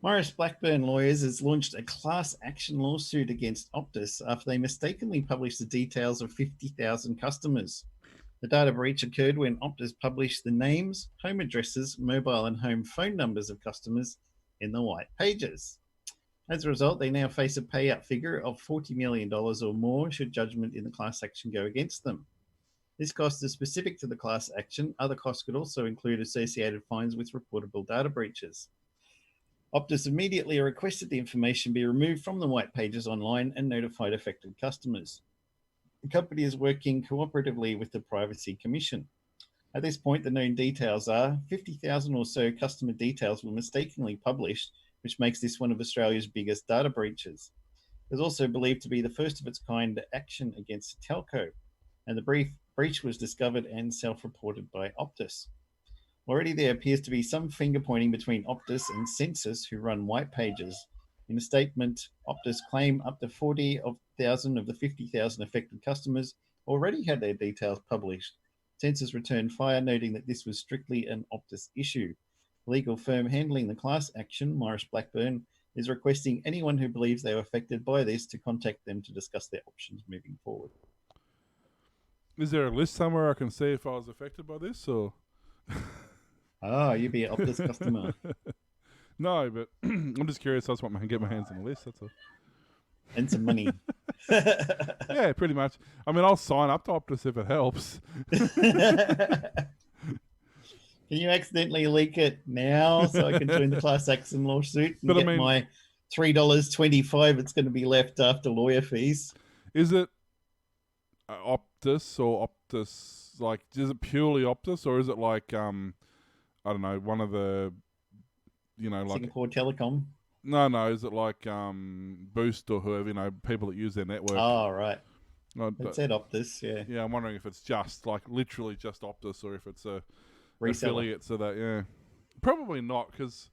Morris Blackburn Lawyers has launched a class action lawsuit against Optus after they mistakenly published the details of 50,000 customers. The data breach occurred when Optus published the names, home addresses, mobile and home phone numbers of customers in the white pages. As a result, they now face a payout figure of $40 million or more should judgment in the class action go against them. This cost is specific to the class action. Other costs could also include associated fines with reportable data breaches. Optus immediately requested the information be removed from the white pages online and notified affected customers. The company is working cooperatively with the Privacy Commission. At this point, the known details are 50,000 or so customer details were mistakenly published, which makes this one of Australia's biggest data breaches. It is also believed to be the first of its kind action against a telco, and the breach was discovered and self-reported by Optus. Already there appears to be some finger-pointing between Optus and Census, who run white pages. In a statement, Optus claimed up to 40,000 of the 50,000 affected customers already had their details published. Census returned fire, noting that this was strictly an Optus issue. The legal firm handling the class action, Morris Blackburn, is requesting anyone who believes they were affected by this to contact them to discuss their options moving forward. Is there a list somewhere I can see if I was affected by this, or? Oh, you be an Optus customer. No, but I'm just curious. I just want to get my hands on the list. That's all. And some money. Yeah, pretty much. I mean, I'll sign up to Optus if it helps. Can you accidentally leak it now so I can join the class action lawsuit and get my $3.25 it's going to be left after lawyer fees? Is it Optus or Optus? Like, is it purely Optus, or is it like I don't know, one of the, like Singapore Telecom? No. Is it like Boost or whoever, people that use their network? Oh, right. No, it said Optus, yeah. Yeah, I'm wondering if it's just literally just Optus, or if it's a reseller. Affiliate, so that, yeah. Probably not, because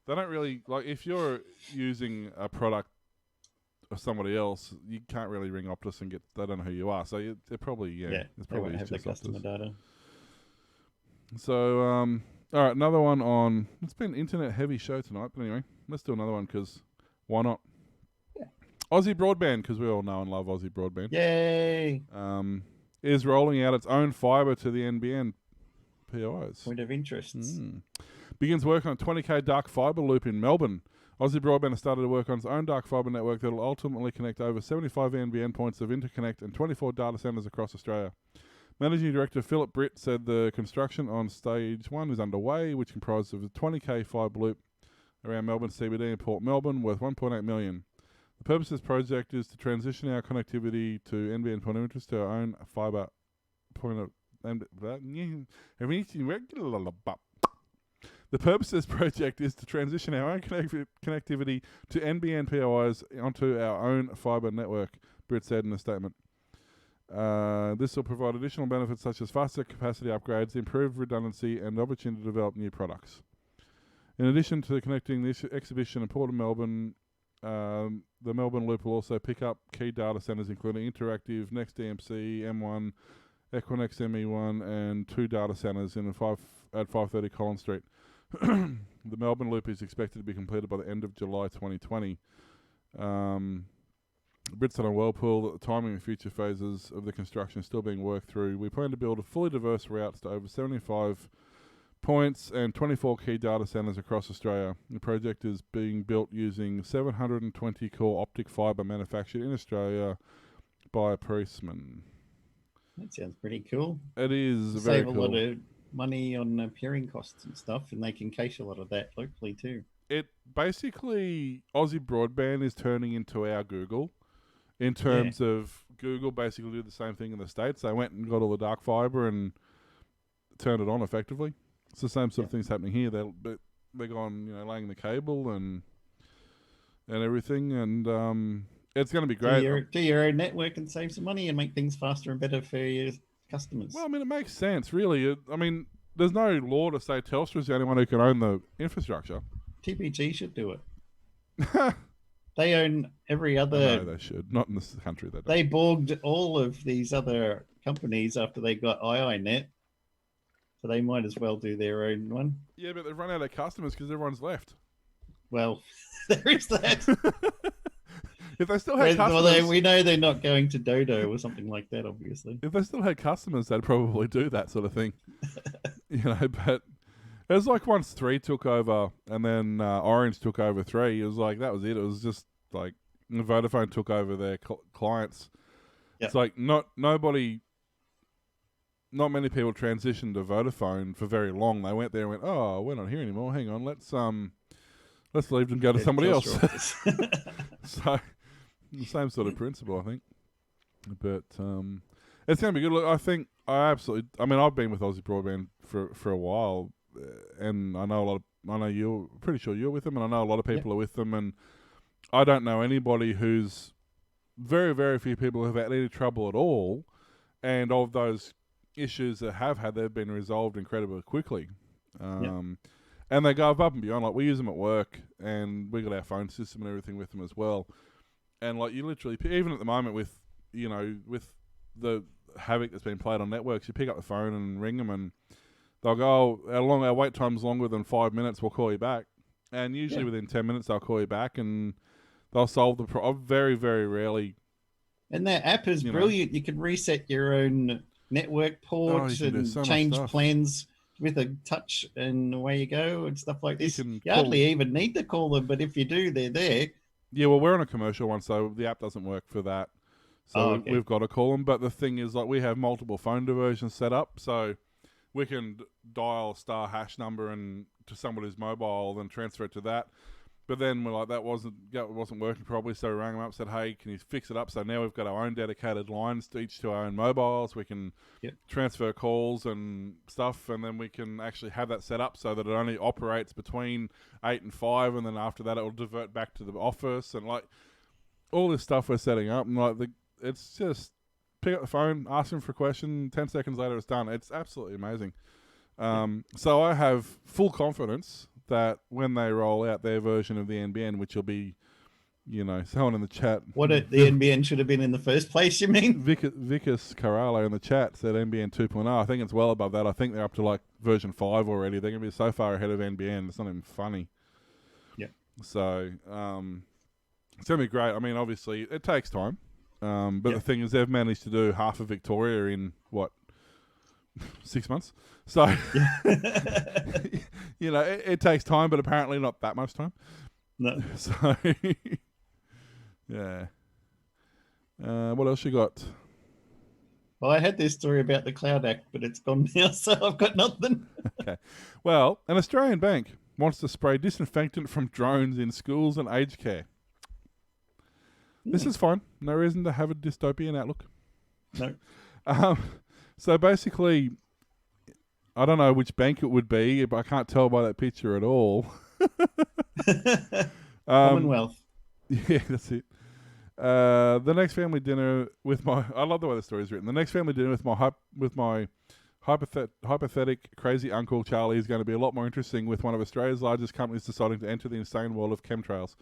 they don't really, if you're using a product of somebody else, you can't really ring Optus and they don't know who you are. So they're probably, it's probably have the customer Optus data. So, all right, another one on, it's been an internet heavy show tonight, but anyway, let's do another one, because why not? Yeah. Aussie Broadband, because we all know and love Aussie Broadband. Yay! Is rolling out its own fibre to the NBN POIs. Point of interest. Begins work on a 20k dark fibre loop in Melbourne. Aussie Broadband has started to work on its own dark fibre network that will ultimately connect over 75 NBN points of interconnect and 24 data centres across Australia. Managing Director Philip Britt said the construction on Stage 1 is underway, which comprises of a 20k fibre loop around Melbourne CBD and Port Melbourne worth $1.8 million. The purpose of this project is to transition our connectivity to NBN point of interest to our own fibre point of... The purpose of this project is to transition our own connectivity to NBN POIs onto our own fibre network, Britt said in a statement. This will provide additional benefits such as faster capacity upgrades, improved redundancy, and opportunity to develop new products. In addition to connecting this exhibition in Port of Melbourne, the Melbourne Loop will also pick up key data centres including Interactive, Next DMC, M1, Equinix ME1, and 2 data centres at 530 Collins Street. The Melbourne Loop is expected to be completed by the end of July 2020. Bridgestone and Whirlpool, the timing and future phases of the construction is still being worked through. We plan to build a fully diverse routes to over 75 points and 24 key data centres across Australia. The project is being built using 720 core optic fibre manufactured in Australia by Priestman. That sounds pretty cool. It is very Save a cool. lot of money on peering costs and stuff, and they can cache a lot of that locally too. It basically, Aussie Broadband is turning into our Google in terms of Google basically do the same thing in the States. They went and got all the dark fibre and turned it on effectively. It's the same sort of things happening here. They're gone, laying the cable and everything, and it's going to be great. Do your own network and save some money and make things faster and better for your customers. Well, I mean, it makes sense, really. There's no law to say Telstra is the only one who can own the infrastructure. TPG should do it. They own every other. No, they should. Not in this country. They don't. They bogged all of these other companies after they got iiNet, so they might as well do their own one. Yeah, but they've run out of customers because everyone's left. Well, there is that. If they still had customers, we know they're not going to Dodo or something like that, obviously. If they still had customers, they'd probably do that sort of thing. But it was like once 3 took over and then Orange took over 3. It was like, that was it. It was just like Vodafone took over their clients. Yep. It's like not many people transitioned to Vodafone for very long. They went there and went, oh, we're not here anymore. Hang on, let's leave and go to somebody else. So the same sort of principle, I think. But it's going to be good. Look, I've been with Aussie Broadband for a while, and pretty sure you're with them, and I know a lot of people are with them, and I don't know anybody who's very, very few people who've had any trouble at all, and of those issues that have had, they've been resolved incredibly quickly. And they go above and beyond. Like, we use them at work, and we got our phone system and everything with them as well. And like, you literally, even at the moment with the havoc that's been played on networks, you pick up the phone and ring them, and they'll go, our wait time's longer than 5 minutes, we'll call you back. And usually within 10 minutes, they'll call you back, and they'll solve the problem. Very, very rarely. And that app is brilliant. You can reset your own network ports and change plans with a touch, and away you go, and stuff like this. You hardly even need to call them, but if you do, they're there. Yeah, well, we're on a commercial one, so the app doesn't work for that. So we've got to call them. But the thing is, like, we have multiple phone diversions set up, so we can dial a *# number and to someone who's mobile, then transfer it to that. But then we're like, that wasn't working properly, so we rang them up, said, hey, can you fix it up? So now we've got our own dedicated lines to our own mobiles. We can transfer calls and stuff, and then we can actually have that set up so that it only operates between 8 and 5, and then after that it will divert back to the office, and like all this stuff we're setting up, and like it's just pick up the phone, ask them for a question, 10 seconds later it's done. It's absolutely amazing. So I have full confidence that when they roll out their version of the NBN, which will be, someone in the chat. The NBN should have been in the first place, you mean? Vicus Caralo in the chat said NBN 2.0. I think it's well above that. I think they're up to like version 5 already. They're going to be so far ahead of NBN. It's not even funny. Yeah. So it's going to be great. I mean, obviously, it takes time. But the thing is, they've managed to do half of Victoria in, 6 months? So, it takes time, but apparently not that much time. No. So, yeah. What else you got? Well, I had this story about the Cloud Act, but it's gone now, so I've got nothing. Okay. Well, an Australian bank wants to spray disinfectant from drones in schools and aged care. This is fine. No reason to have a dystopian outlook. No. So basically, I don't know which bank it would be, but I can't tell by that picture at all. Commonwealth. Yeah, that's it. The next family dinner with my... I love the way the story's written. The next family dinner with my hypothetical crazy uncle Charlie is going to be a lot more interesting, with one of Australia's largest companies deciding to enter the insane world of chemtrails.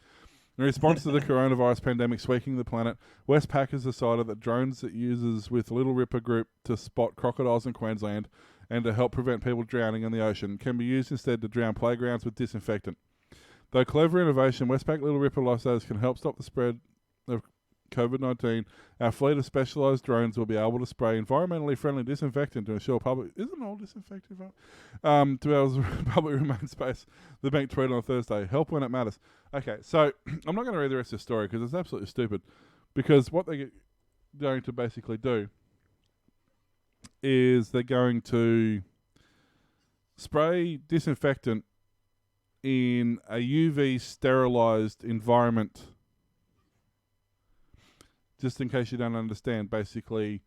In response to the coronavirus pandemic sweeping the planet, Westpac has decided that drones it uses with Little Ripper Group to spot crocodiles in Queensland and to help prevent people drowning in the ocean. Can be used instead to drown playgrounds with disinfectant. Though clever innovation, Westpac Little Ripper lifesavers can help stop the spread of COVID-19. Our fleet of specialised drones will be able to spray environmentally friendly disinfectant to ensure public... Isn't all disinfectant? To be able to public remain space. The bank tweeted on Thursday. Help when it matters. Okay, so I'm not going to read the rest of the story because it's absolutely stupid. Because what they're going to basically do is they're going to spray disinfectant in a UV sterilised environment. Just in case you don't understand, basically,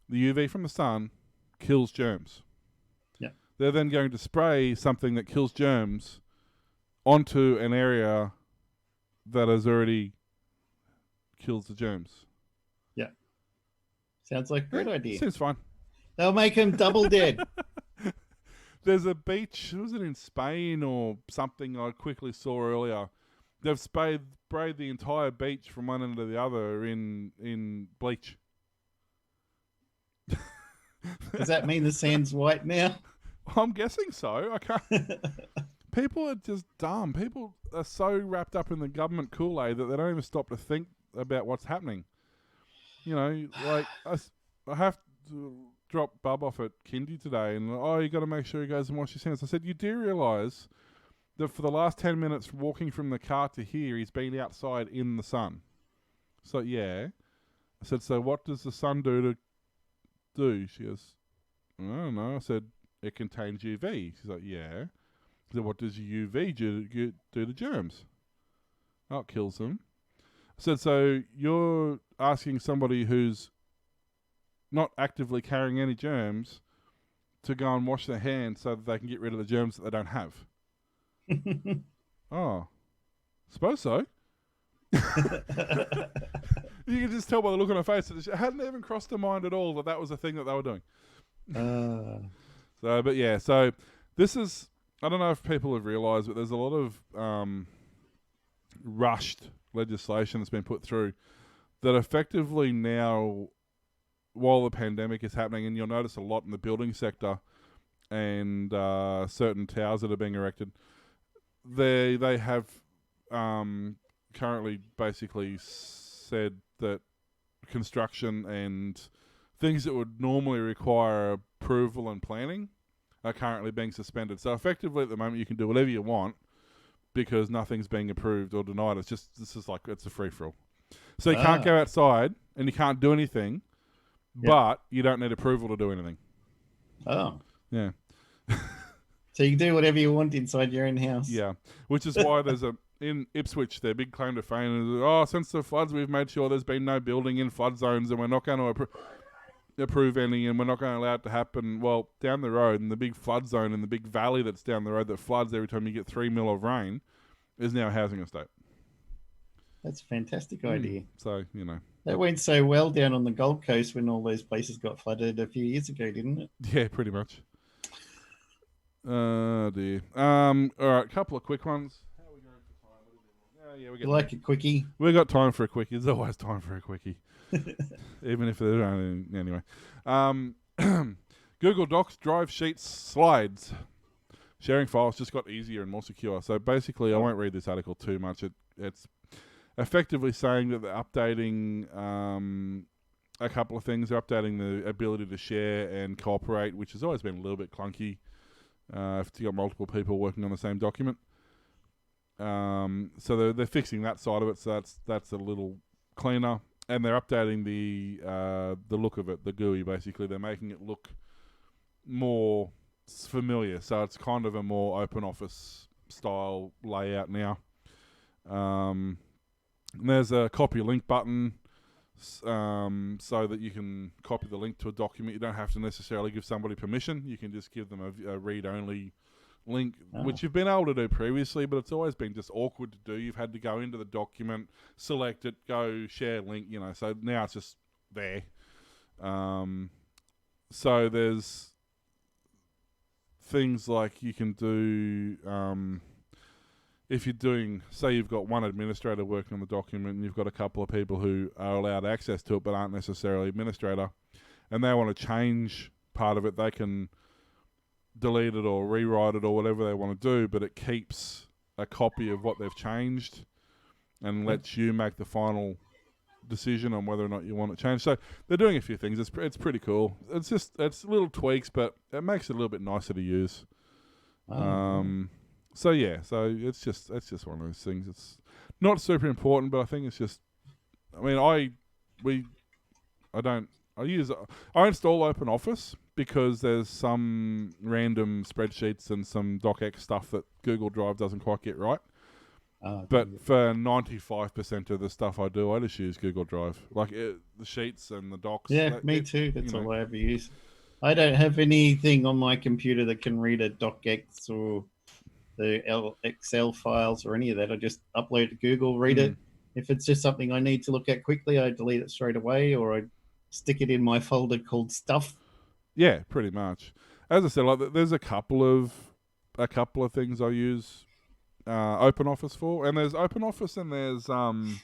the UV from the sun kills germs. Yeah. They're then going to spray something that kills germs onto an area that has already kills the germs. Yeah. Sounds like a great idea. Seems fine. They'll make him double dead. There's a beach, was it in Spain or something I quickly saw earlier? They've sprayed the entire beach from one end to the other in bleach. Does that mean the sand's white now? I'm guessing so. I can't. People are just dumb. People are so wrapped up in the government Kool-Aid that they don't even stop to think about what's happening. You know, like I have to drop Bub off at kindy today, and you got to make sure he goes and wash his hands. I said, you do realise that for the last 10 minutes walking from the car to here, he's been outside in the sun. So, yeah. I said, so what does the sun do? She goes, I don't know. I said, it contains UV. She's like, yeah. I said, what does UV do to germs? Oh, it kills them. I said, so you're asking somebody who's not actively carrying any germs to go and wash their hands so that they can get rid of the germs that they don't have. Oh, suppose so. You can just tell by the look on her face that it hadn't even crossed her mind at all that was a thing that they were doing. So this is, I don't know if people have realised, but there's a lot of rushed legislation that's been put through that effectively now, while the pandemic is happening, and you'll notice a lot in the building sector and certain towers that are being erected, they have currently basically said that construction and things that would normally require approval and planning are currently being suspended. So effectively at the moment you can do whatever you want because nothing's being approved or denied. It's just, it's a free-for-all. So you can't go outside and you can't do anything, but you don't need approval to do anything. Oh. Yeah. So you can do whatever you want inside your own house. Yeah, which is why there's in Ipswich, their big claim to fame is, since the floods, we've made sure there's been no building in flood zones and we're not going to approve any and we're not going to allow it to happen. Well, down the road, in the big flood zone, in the big valley that's down the road that floods every time you get 3 mil of rain, is now a housing estate. That's a fantastic idea. So, you know. That went so well down on the Gold Coast when all those places got flooded a few years ago, didn't it? Yeah, pretty much. Oh, dear. All right, a couple of quick ones. How are we going for time? Yeah, we like a quickie. We got time for a quickie. There's always time for a quickie. Even if there aren't. Anyway. Google Docs, Drive, Sheets, Slides. Sharing files just got easier and more secure. So basically, I won't read this article too much. It's effectively saying that they're updating a couple of things. They're updating the ability to share and cooperate, which has always been a little bit clunky if you've got multiple people working on the same document. So they're fixing that side of it, so that's a little cleaner. And they're updating the look of it, the GUI, basically. They're making it look more familiar, so it's kind of a more open office style layout now. And there's a copy link button, so that you can copy the link to a document. You don't have to necessarily give somebody permission. You can just give them a read-only link, which you've been able to do previously, but it's always been just awkward to do. You've had to go into the document, select it, go share link, so now it's just there. So there's things like you can do, if you're doing, say you've got one administrator working on the document and you've got a couple of people who are allowed access to it but aren't necessarily administrator, and they want to change part of it, they can delete it or rewrite it or whatever they want to do, but it keeps a copy of what they've changed and lets you make the final decision on whether or not you want it changed. So they're doing a few things. It's pretty cool. It's little tweaks, but it makes it a little bit nicer to use. So it's just one of those things. It's not super important, but I think it's just. I mean, I install OpenOffice because there's some random spreadsheets and some docx stuff that Google Drive doesn't quite get right. But for 95% of the stuff I do, I just use Google Drive, like the sheets and the docs. Yeah, me too. That's all I ever use. I don't have anything on my computer that can read a docx or the Excel files or any of that. I just upload to Google, read it. If it's just something I need to look at quickly, I delete it straight away, or I stick it in my folder called Stuff. Yeah, pretty much. As I said, like there's a couple of things I use OpenOffice for, and there's OpenOffice and there's the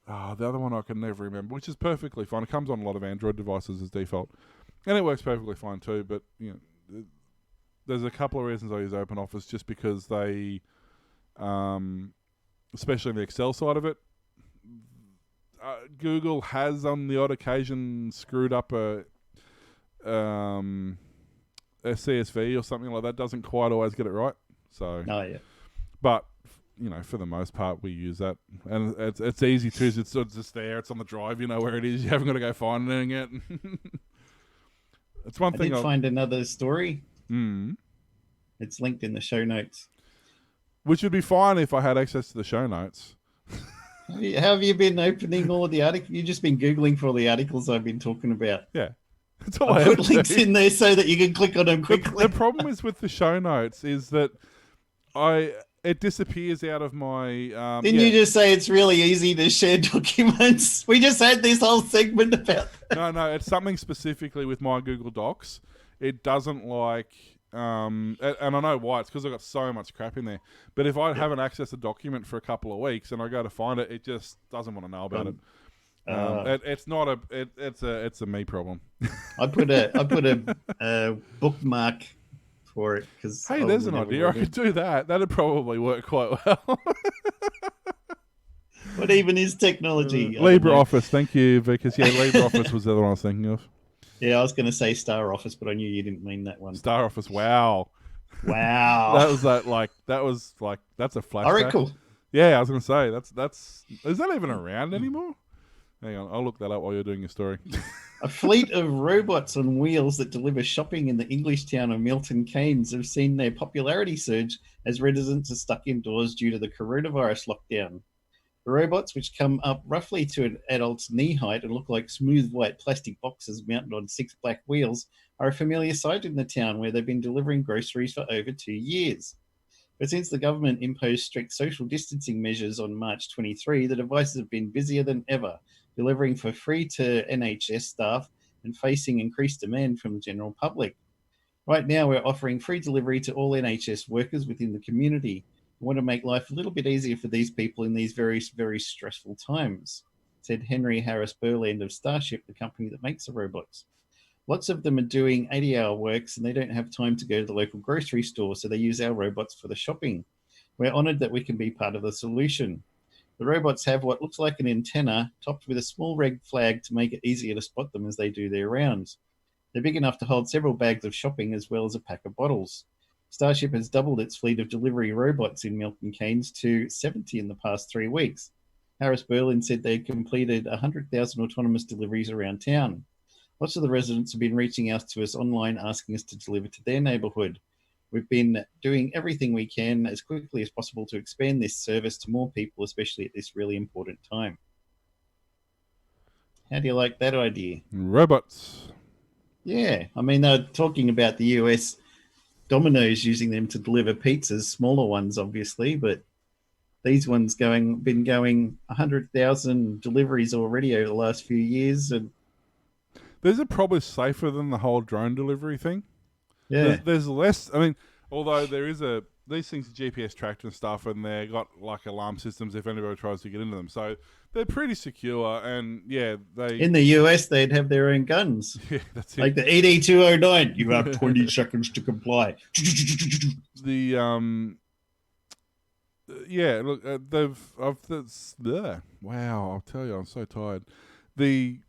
other one I can never remember, which is perfectly fine. It comes on a lot of Android devices as default, and it works perfectly fine too. But there's a couple of reasons I use OpenOffice, just because they, especially in the Excel side of it, Google has on the odd occasion screwed up a CSV or something like that. Doesn't quite always get it right. So. Oh yeah. But for the most part, we use that, and it's easy too. It's just there. It's on the drive. You know where it is. You haven't got to go finding it. It's one thing. I did find another story. It's linked in the show notes. Which would be fine if I had access to the show notes. How have you been opening all of the articles? You've just been Googling for all the articles I've been talking about. Yeah. That's all I put links in there so that you can click on them quickly. The problem is with the show notes is that it disappears out of my... Didn't you just say it's really easy to share documents? We just had this whole segment about that. No, it's something specifically with my Google Docs. It doesn't like... and I know why. It's because I've got so much crap in there. But if I haven't accessed a document for a couple of weeks and I go to find it, it just doesn't want to know about it. It's not a... It's a me problem. I put a bookmark for it because there's an idea. I could do that. That'd probably work quite well. What even is technology? LibreOffice, thank you, because LibreOffice was the other one I was thinking of. Yeah, I was going to say Star Office, but I knew you didn't mean that one. Star Office, wow. That's a flashback. Oracle. Yeah, I was going to say that's is that even around anymore? Hang on, I'll look that up while you're doing your story. A fleet of robots on wheels that deliver shopping in the English town of Milton Keynes have seen their popularity surge as residents are stuck indoors due to the coronavirus lockdown. The robots, which come up roughly to an adult's knee height and look like smooth white plastic boxes mounted on 6 black wheels, are a familiar sight in the town where they've been delivering groceries for over 2 years. But since the government imposed strict social distancing measures on March 23, the devices have been busier than ever, delivering for free to NHS staff and facing increased demand from the general public. Right now, we're offering free delivery to all NHS workers within the community. We want to make life a little bit easier for these people in these very, very stressful times, said Henry Harris Burland of Starship, the company that makes the robots. Lots of them are doing 80-hour works and they don't have time to go to the local grocery store, so they use our robots for the shopping. We're honoured that we can be part of the solution. The robots have what looks like an antenna topped with a small red flag to make it easier to spot them as they do their rounds. They're big enough to hold several bags of shopping as well as a pack of bottles. Starship has doubled its fleet of delivery robots in Milton Keynes to 70 in the past 3 weeks. Harris Berlin said they completed 100,000 autonomous deliveries around town. Lots of the residents have been reaching out to us online asking us to deliver to their neighbourhood. We've been doing everything we can as quickly as possible to expand this service to more people, especially at this really important time. How do you like that idea? Robots. Yeah, I mean, they're talking about the US Domino's using them to deliver pizzas, smaller ones, obviously, but these ones been going 100,000 deliveries already over the last few years. And these are probably safer than the whole drone delivery thing. Yeah. There's less, I mean, although there is a these things are GPS tracked and stuff, and they've got like alarm systems if anybody tries to get into them. So they're pretty secure, and yeah, In the US, they'd have their own guns. yeah, that's it. Like the ED-209, you have 20 seconds to comply. The yeah, look, wow, I'll tell you, I'm so tired. The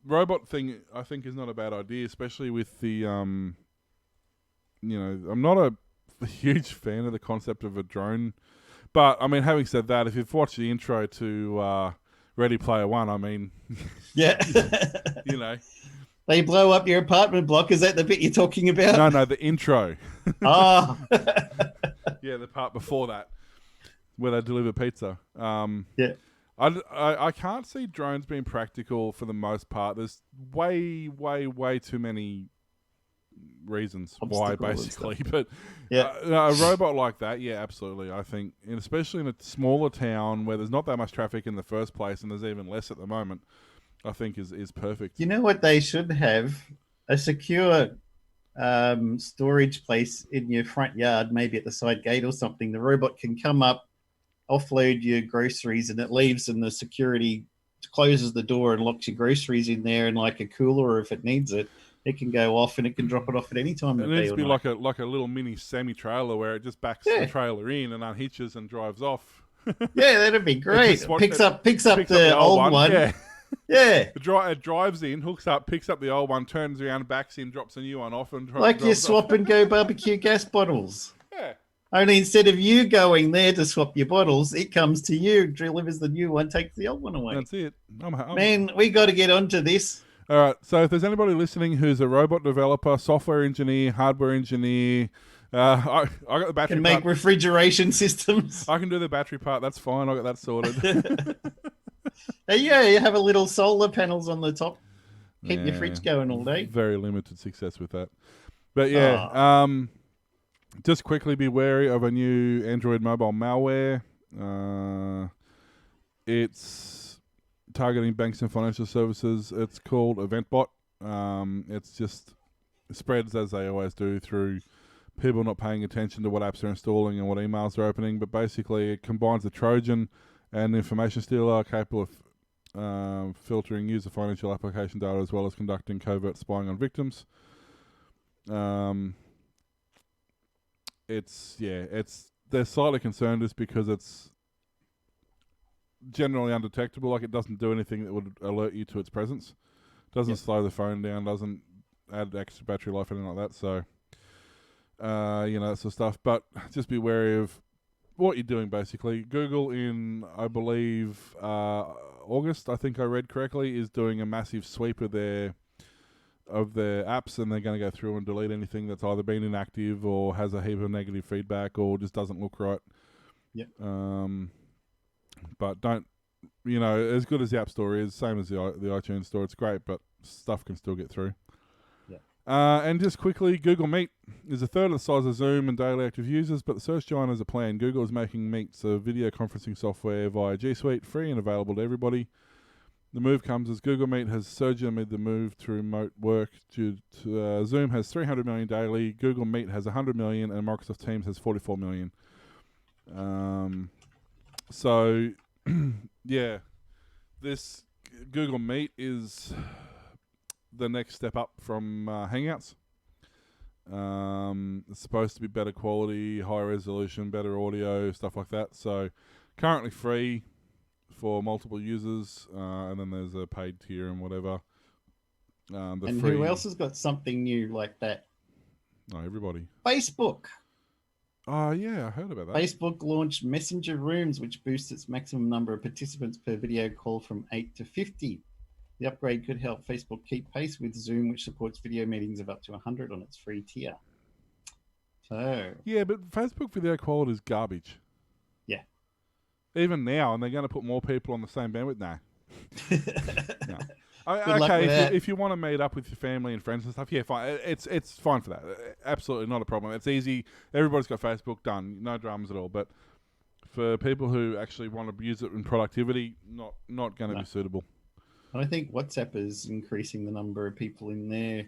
robot thing, I think, is not a bad idea, especially with the I'm not a huge fan of the concept of a drone, but I mean, having said that, if you've watched the intro to Ready Player One, I mean, Yeah. They blow up your apartment block. Is that the bit you're talking about? No, the intro. Oh. Yeah, the part before that, where they deliver pizza. Yeah. I can't see drones being practical for the most part. There's way too many reasons why, basically. But yeah, a robot like that, yeah, absolutely. I think, and especially in a smaller town where there's not that much traffic in the first place, and there's even less at the moment, I think is perfect. You know what they should have? A secure storage place in your front yard, maybe at the side gate or something. The robot can come up, offload your groceries, and it leaves, and the security closes the door and locks your groceries in there, and like a cooler, or if it needs it, it can go off and it can drop it off at any time. It needs to be like a little mini semi-trailer where it just backs the trailer in and unhitches and drives off. Yeah, that'd be great. Picks up the old one. Yeah. Yeah. It drives in, hooks up, picks up the old one, turns around, backs in, drops a new one off, and like you swap and go barbecue gas bottles. Yeah. Only instead of you going there to swap your bottles, it comes to you, delivers the new one, takes the old one away. That's it. Man, we got to get onto this. All right. So if there's anybody listening who's a robot developer, software engineer, hardware engineer, I got the battery. Can make refrigeration systems. I can do the battery part. That's fine. I got that sorted. Yeah, you have a little solar panels on the top. Keep your fridge going all day. Very limited success with that. But yeah, just quickly be wary of a new Android mobile malware. It's targeting banks and financial services. It's called EventBot. It's just spreads, as they always do, through people not paying attention to what apps are installing and what emails are opening. But basically, it combines a Trojan and information stealer capable of filtering user financial application data as well as conducting covert spying on victims. They're slightly concerned just because it's generally undetectable. Like, it doesn't do anything that would alert you to its presence. Doesn't slow the phone down. Doesn't add extra battery life, anything like that. So, that sort of stuff. But just be wary of what you're doing, basically. Google in, I believe, August, I think I read correctly, is doing a massive sweep of their apps, and they're going to go through and delete anything that's either been inactive or has a heap of negative feedback or just doesn't look right. Yep. But don't, as good as the App Store is, same as the iTunes Store, it's great, but stuff can still get through. And just quickly, Google Meet is a third of the size of Zoom and daily active users, but the search giant has a plan. Google is making Meets a video conferencing software via G Suite, free and available to everybody. The move comes as Google Meet has surged amid the move to remote work. Zoom has 300 million daily, Google Meet has 100 million, and Microsoft Teams has 44 million. So, yeah, this Google Meet is the next step up from Hangouts. It's supposed to be better quality, high resolution, better audio, stuff like that. So currently free for multiple users, and then there's a paid tier and whatever. Who else has got something new like that? No, everybody. Facebook. Oh, yeah, I heard about that. Facebook launched Messenger Rooms, which boosts its maximum number of participants per video call from 8 to 50. The upgrade could help Facebook keep pace with Zoom, which supports video meetings of up to 100 on its free tier. So, yeah, but Facebook video quality is garbage. Yeah. Even now, and they're going to put more people on the same bandwidth now. No. If you want to meet up with your family and friends and stuff, yeah, fine. It's fine for that. Absolutely not a problem. It's easy. Everybody's got Facebook, done. No dramas at all. But for people who actually want to use it in productivity, not going to be suitable. I think WhatsApp is increasing the number of people in there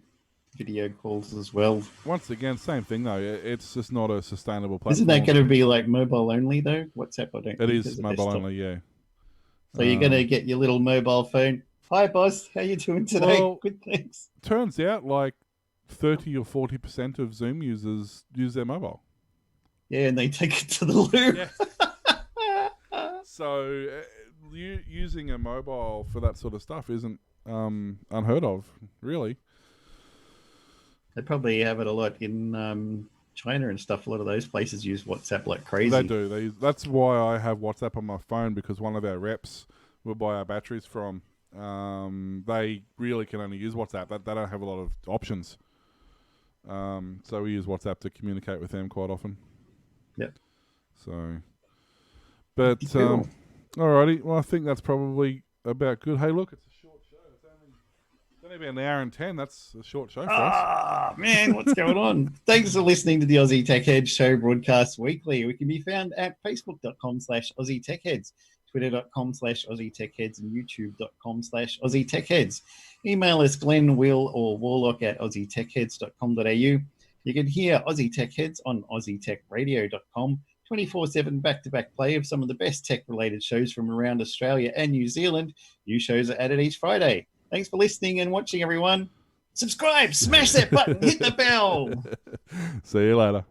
video calls as well. Once again, same thing though. It's just not a sustainable platform. Isn't that going to be like mobile only though? WhatsApp, I don't It think is a mobile desktop. only, yeah. So you're going to get your little mobile phone. Hi, boss. How you doing today? Well, Good, thanks. Turns out like 30 or 40% of Zoom users use their mobile. Yeah, and they take it to the loo. Yeah. So using a mobile for that sort of stuff isn't unheard of, really. They probably have it a lot in China and stuff. A lot of those places use WhatsApp like crazy. They do. That's why I have WhatsApp on my phone, because one of our reps will buy our batteries from. They really can only use WhatsApp. They don't have a lot of options. So we use WhatsApp to communicate with them quite often. Yep. So, but Cool. alrighty. Well, I think that's probably about good. Hey, look, it's a short show. It's only about an hour and 10. That's a short show for us. Ah, man, what's going on? Thanks for listening to the Aussie Tech Heads show broadcast weekly. We can be found at facebook.com/Aussie Tech Heads, twitter.com/Aussie Tech Heads, and youtube.com/Aussie Tech Heads. Email us Glenn, Will, or Warlock at aussietechheads.com.au. You can hear Aussie Tech Heads on aussietechradio.com, 24/7 back-to-back play of some of the best tech-related shows from around Australia and New Zealand. New shows are added each Friday. Thanks for listening and watching, everyone. Subscribe, smash that button, hit the bell. See you later.